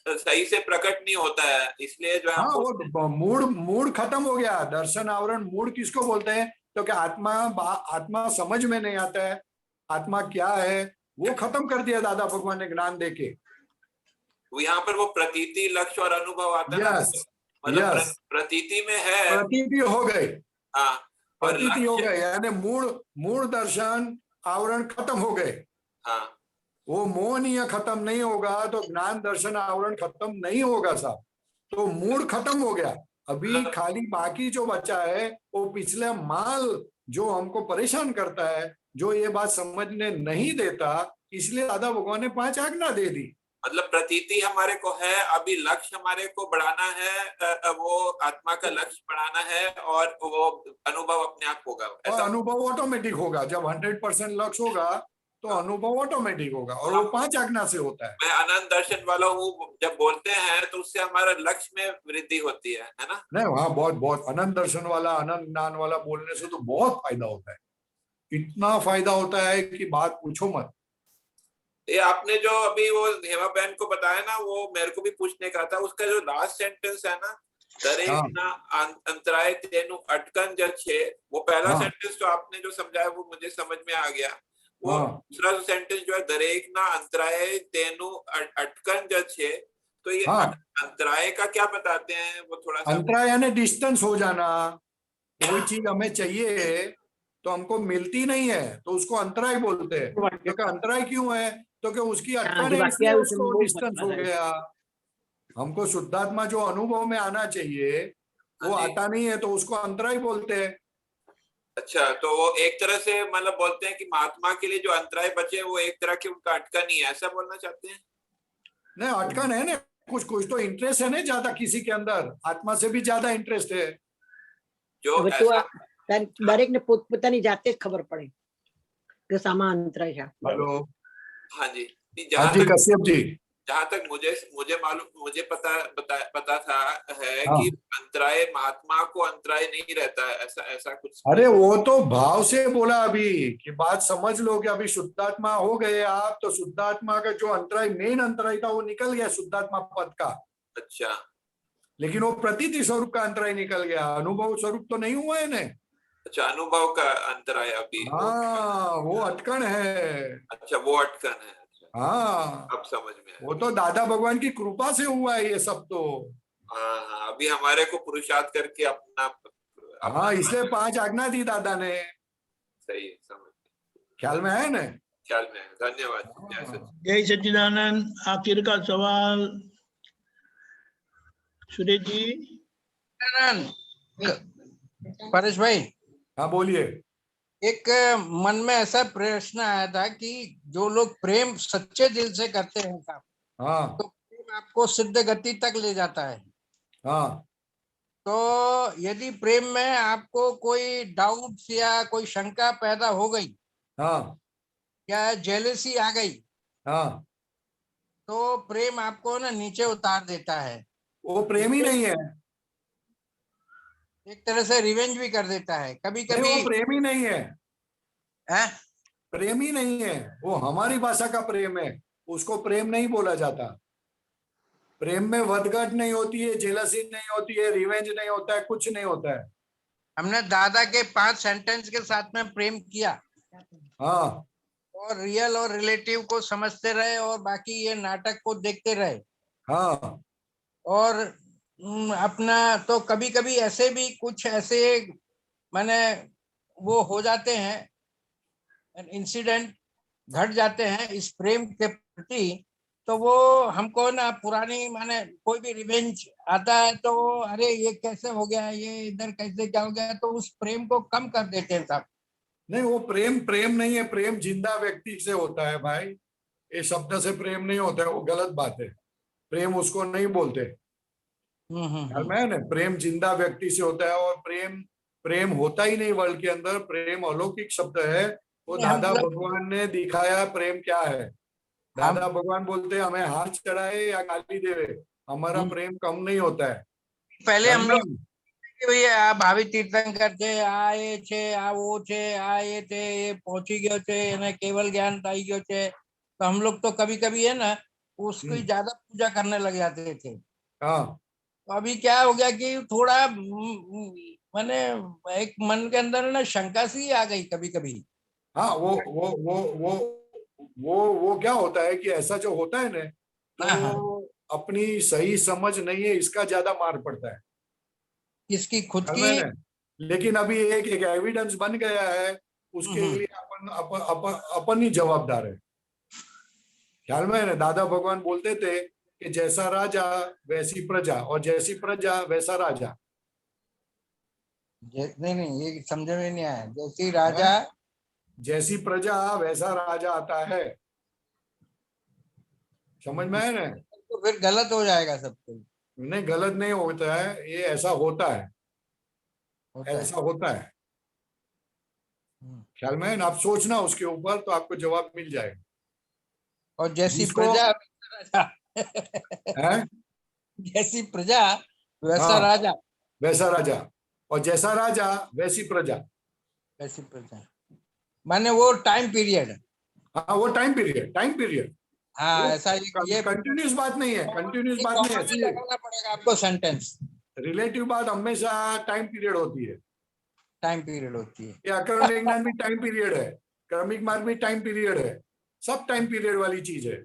सही से प्रकट नहीं होता है, इसलिए जो है हाँ, वो मूड खत्म हो गया। दर्शन आवरण मूड किसको बोलते हैं? तो क्या आत्मा समझ में नहीं आता है, आत्मा क्या है, वो खत्म कर दिया दादा भगवान ने ज्ञान देके। यहाँ पर वो प्रतीति, लक्ष्य और अनुभव आता है ना, मतलब प्रतीति में है, प्रतीति हो गई। हाँ, और प्रतीति हो गए, यानी मूड दर्शन आवरण खत्म हो गए। हाँ। वो मोहनीय खत्म नहीं होगा तो ज्ञान दर्शन आवरण खत्म नहीं होगा साहब। तो मूड खत्म हो गया। अभी खाली बाकी जो बचा है वो पिछले माल जो हमको परेशान करता है, जो ये बात समझने नहीं देता, इसलिए दादा भगवान ने 5 आज्ञा दे दी। मतलब प्रतीति हमारे को है, अभी लक्ष्य हमारे को बढ़ाना है, वो आत्मा का लक्ष्य बढ़ाना है, और वो अनुभव अपने आप होगा। और अनुभव ऑटोमेटिक होगा। जब 100% लक्ष्य होगा तो अनुभव ऑटोमेटिक होगा, और वो 5 आज्ञा से होता है। मैं अनंत दर्शन वाला हूँ जब बोलते हैं तो उससे हमारा लक्ष्य में वृद्धि होती है ना? नहीं, वहाँ बहुत अनंत दर्शन वाला, अनंत ज्ञान वाला बोलने से तो बहुत फायदा होता है। इतना फायदा होता है कि बात पूछो मत। ये आपने जो अभी वो हेमा बहन को बताया ना, वो मेरे को भी पूछने का था। उसका जो लास्ट सेंटेंस है ना, दरेक ना अंतराय तेनु अटकन जग छे, वो पहला सेंटेंस जो आपने जो समझाया वो मुझे समझ में आ गया। वो दूसरा जो सेंटेंस जो है, दरेक ना अंतराय तेनु अटकन जग छे, तो ये अंतराय का क्या बताते हैं वो थोड़ा सा? अंतराय यानी डिस्टेंस हो जाना। कोई चीज हमें चाहिए तो हमको मिलती नहीं है तो उसको अंतराय बोलते हैं। अंतराय क्यों है? तो कि उसकी अटकन है, इसलिए उसको डिस्टेंस हो गया। हमको शुद्धात्मा जो अनुभव में आना चाहिए वो आता नहीं है तो उसको अंतराय बोलते हैं। अच्छा, तो वो एक तरह से मतलब बोलते हैं कि महात्मा के लिए जो अंतराय बचे वो एक तरह के उनका अटकन ही है, ऐसा बोलना चाहते हैं? नहीं, अटकन है ना, कुछ तो इंटरेस्ट है ना ज्यादा, किसी के अंदर आत्मा से भी ज्यादा इंटरेस्ट है। जो दरेक ने પોતપોતાની જાતે જ ખબર પડે કે સામા અંતરાય છે। हेलो, हाँ जी, कश्यप जी, जहाँ तक मुझे मालूम, मुझे पता था है कि अंतराय महात्मा को अंतराय नहीं रहता है, ऐसा कुछ। अरे वो तो भाव से बोला अभी कि बात समझ लो कि अभी शुद्धात्मा हो गए आप, तो शुद्धात्मा का जो अंतराय, मेन अंतराय था वो निकल गया शुद्धात्मा पद का। अच्छा, लेकिन वो प्रतीति स्वरूप का अंतराय निकल गया, अनुभव स्वरूप तो नहीं हुआ है ना। अच्छा, अनुभव का अंतराय अभी। हाँ, वो अटकन है। अच्छा, वो अटकन है। हाँ, अब समझ में आया। वो तो दादा भगवान की कृपा से हुआ है ये सब तो। हाँ, अभी हमारे को पुरुषार्थ करके अपना इसलिए 5 आज्ञा दी दादा ने। सही है, समझ ख्याल में है ना? ख्याल में है। धन्यवाद। जय सच्चिदानंद। आखिर का सवाल सुरेश जी। परेश भाई, हाँ बोलिए। एक मन में ऐसा प्रश्न आया था कि जो लोग प्रेम सच्चे दिल से करते हैं साहब, तो प्रेम आपको सिद्ध गति तक ले जाता है। तो यदि प्रेम में आपको कोई डाउट या कोई शंका पैदा हो गई, या जेलसी आ गई, तो प्रेम आपको ना नीचे उतार देता है, वो प्रेम ही नहीं है। एक तरह से रिवेंज भी कर देता है कभी नहीं, कभी। वो प्रेम ही नहीं है, है प्रेम ही नहीं है। वो हमारी भाषा का प्रेम है, उसको प्रेम नहीं बोला जाता। प्रेम में वदघट नहीं होती है, जेलसी नहीं होती है, रिवेंज नहीं होता है, कुछ नहीं होता है। हमने दादा के 5 सेंटेंस के साथ में प्रेम किया हाँ और रियल और रिलेटिव को समझते रहे और बाकी ये नाटक को देखते रहे। हाँ और अपना तो कभी कभी ऐसे भी कुछ ऐसे माने वो हो जाते हैं, इंसिडेंट घट जाते हैं इस प्रेम के प्रति, तो वो हमको ना पुरानी माने कोई भी रिवेंज आता है तो अरे ये कैसे हो गया, ये इधर कैसे क्या हो गया, तो उस प्रेम को कम कर देते हैं साहब। नहीं, वो प्रेम प्रेम नहीं है, प्रेम जिंदा व्यक्ति से होता है भाई। ये शब्द से प्रेम नहीं होता है, वो गलत बात है। प्रेम उसको नहीं बोलते। ख्याल में है ना, प्रेम जिंदा व्यक्ति से होता है। और प्रेम प्रेम होता ही नहीं वर्ल्ड के अंदर। प्रेम अलौकिक शब्द है। वो नहीं, हम दादा लोग- भगवान ने दिखाया प्रेम क्या है। दादा भगवान बोलते हैं हमें हाथ चढ़ाए या गाली देवे, हमारा प्रेम कम नहीं होता है। पहले ख्याल हम में लोग भाई आ भावी तीर्थंकर છે આ એ છે આ वो છે આ એ છે ये पहुंची गयो છે એને केवल ज्ञान पाई गयो છે, तो हम लोग तो कभी कभी है ना उसकी ज्यादा पूजा करने लग जाते थे। हाँ तो अभी क्या हो गया कि थोड़ा मैंने एक मन के अंदर ना शंका सी आ गई कभी कभी। हाँ, वो क्या होता है कि ऐसा जो होता है ना, हाँ हाँ, तो अपनी सही समझ नहीं है, इसका ज्यादा मार पड़ता है। किसकी खुद ख्याल की। में है ना? लेकिन अभी एक एक एविडेंस बन गया है, उसके हम्म, लिए अपन ही जवाबदार है। ख्याल में है ना, दादा भगवान बोलते थे कि जैसा राजा वैसी प्रजा, और जैसी प्रजा वैसा राजा। नहीं नहीं ये समझ में नहीं आया, जैसी राजा जैसी प्रजा वैसा राजा आता है। समझ में है ना? तो फिर गलत हो जाएगा सब कुछ। नहीं, गलत नहीं होता है, ये ऐसा होता है, होता है। ऐसा होता है। हम्म। ख्याल में है ना? आप सोचना उसके ऊपर, तो आपको जवाब मिल जाएगा। और जैसी जिसको प्रजा वैसा राजा। है, जैसी प्रजा वैसा हाँ, राजा। वैसा राजा, और जैसा राजा वैसी प्रजा। वैसी प्रजा माने वो टाइम पीरियड। हाँ, वो टाइम पीरियड, टाइम पीरियड। हाँ वो ऐसा ये कंटिन्यूस बात नहीं है, कंटिन्यूस बात नहीं कॉमा है। भी लगाना पड़ेगा आपको सेंटेंस। रिलेटिव बात हमेशा टाइम पीरियड होती है। टाइम पीरियड होती है। ये अकरमिक विज्ञान भी टाइम पीरियड है, क्रमिक मार्ग भी टाइम पीरियड है, सब टाइम पीरियड वाली चीज है।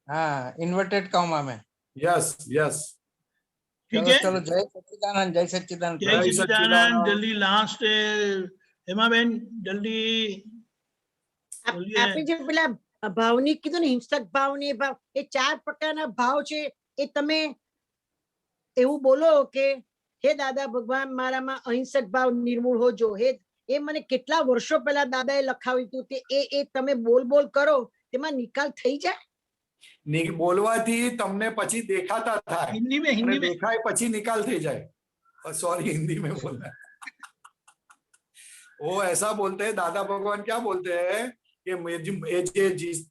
हाँ इन्वर्टेड कॉमा में। Yes yes. ठीक चलो है, चलो, जय सच्चिदानंद, जय सच्चिदानंद। जय जय सच्चिदानंद। सच्चिदानंद। जल्दी लास्ट हेमा बेन जल्दी બોલીએ। આપણે જે પેલા ભાવની કીધું ને, હિંસક ભાવ ને એ ભાવ, એ 4 પ્રકારના ભાવ છે, એ તમે એવું બોલો કે હે દાદા ભગવાન મારામાં અહિંસક ભાવ નિર્મૂળ હોજો, હે એ મને કેટલા વર્ષો પહેલા દાદાએ લખાવ્યું હતું, તે એ તમે બોલ બોલ કરો, તેમાં નિકાલ થઈ જાય। બોલવાથી તમને પછી દેખાતા થાય, हिंदी में અને हिंदी में દેખાય પછી निकाल થઈ जाए। सॉरी, हिंदी में बोलना है। वो ऐसा बोलते हैं, दादा भगवान क्या बोलते हैं कि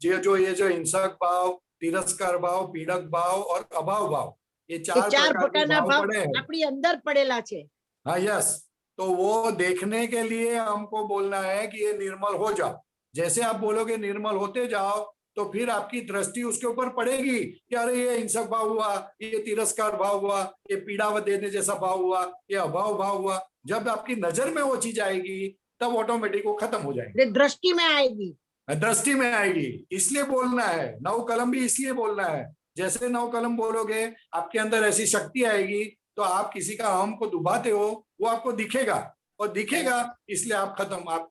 ये जो हिंसक भाव, तिरस्कार भाव, पीड़क भाव और अभाव भाव, ये એ 4 4 प्रकार के પ્રકારના भाव ભાવ पड़े हैं। આપણી અંદર પડેલા છે। हाँ यस। तो वो देखने के लिए हमको बोलना है कि ये निर्मल हो जाओ। जैसे आप बोलोगे निर्मल होते जाओ, तो फिर आपकी दृष्टि उसके ऊपर पड़ेगी कि अरे ये हिंसक भाव हुआ, ये तिरस्कार भाव हुआ, ये पीड़ा देने जैसा भाव हुआ, ये अभाव भाव हुआ। जब आपकी नजर में वो चीज आएगी, तब ऑटोमेटिक वो खत्म हो जाएगी, दृष्टि में आएगी, दृष्टि में आएगी। इसलिए बोलना है, नव कलम भी इसलिए बोलना है। जैसे नव कलम बोलोगे, आपके अंदर ऐसी शक्ति आएगी, तो आप किसी का हम को दुभाते हो, वो आपको दिखेगा, और दिखेगा इसलिए आप खत्म, आप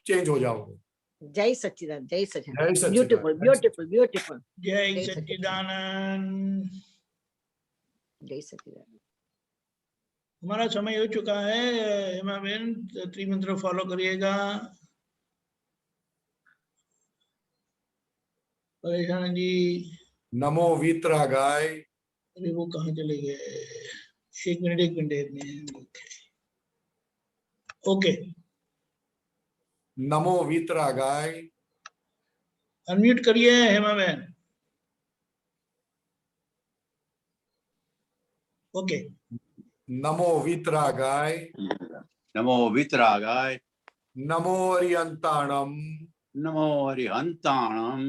चेंज हो जाओगे। जय सच्चिदानंद, जय जय सच्चिदानंद। सच्चिदानंद, ब्यूटीफुल ब्यूटीफुल ब्यूटीफुल। जय जय सच्चिदानंद। जय सच्चिदानंद। हमारा समय हो चुका है हेमा बेन, त्रिमंत्र फॉलो करिएगा। परेशान जी, नमो वीतरा गाय। अरे वो कहाँ चले गए? एक मिनट ओके। नमो वीतरा गाय। अनम्यूट करिए हेमा बेन। Okay. नमो वीतरागाय, नमो वितरागाय, नमो अरियंताणम, नमो अरिहंताणम,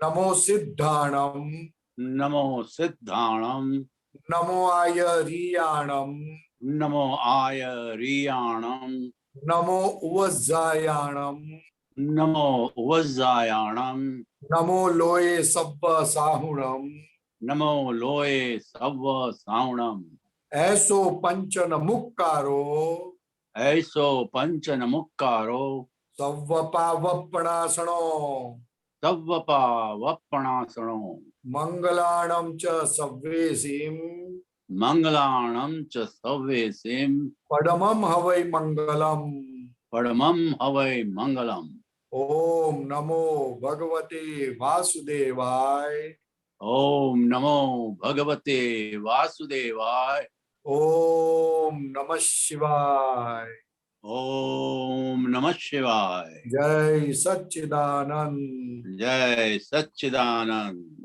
नमो सिद्धाणम, नमो सिद्धाणम, नमो आयरियाणम, नमो आयरियाणम, नमो उवज्जायाणम, नमो उवज्जायाणम, नमो लोये सब्ब साहुणम, नमो लोये सव्व सावणम, ऐसो पंचन मुक्कारो, ऐसो पंचन मुक्कारो, सव्वपावपणासणो, सव्वपा वप्पणासणो, मंगलाणम च सव्वेसिम, मंगलाणं च सव्वेसिं, पडमम हवै मंगलम। परमं हवै मंगलम्। ओम नमो भगवते वासुदेवाय, ओम नमो भगवते वासुदेवाय, ओम नमः शिवाय। ओम नमः शिवाय। जय सच्चिदानंद। जय सच्चिदानंद।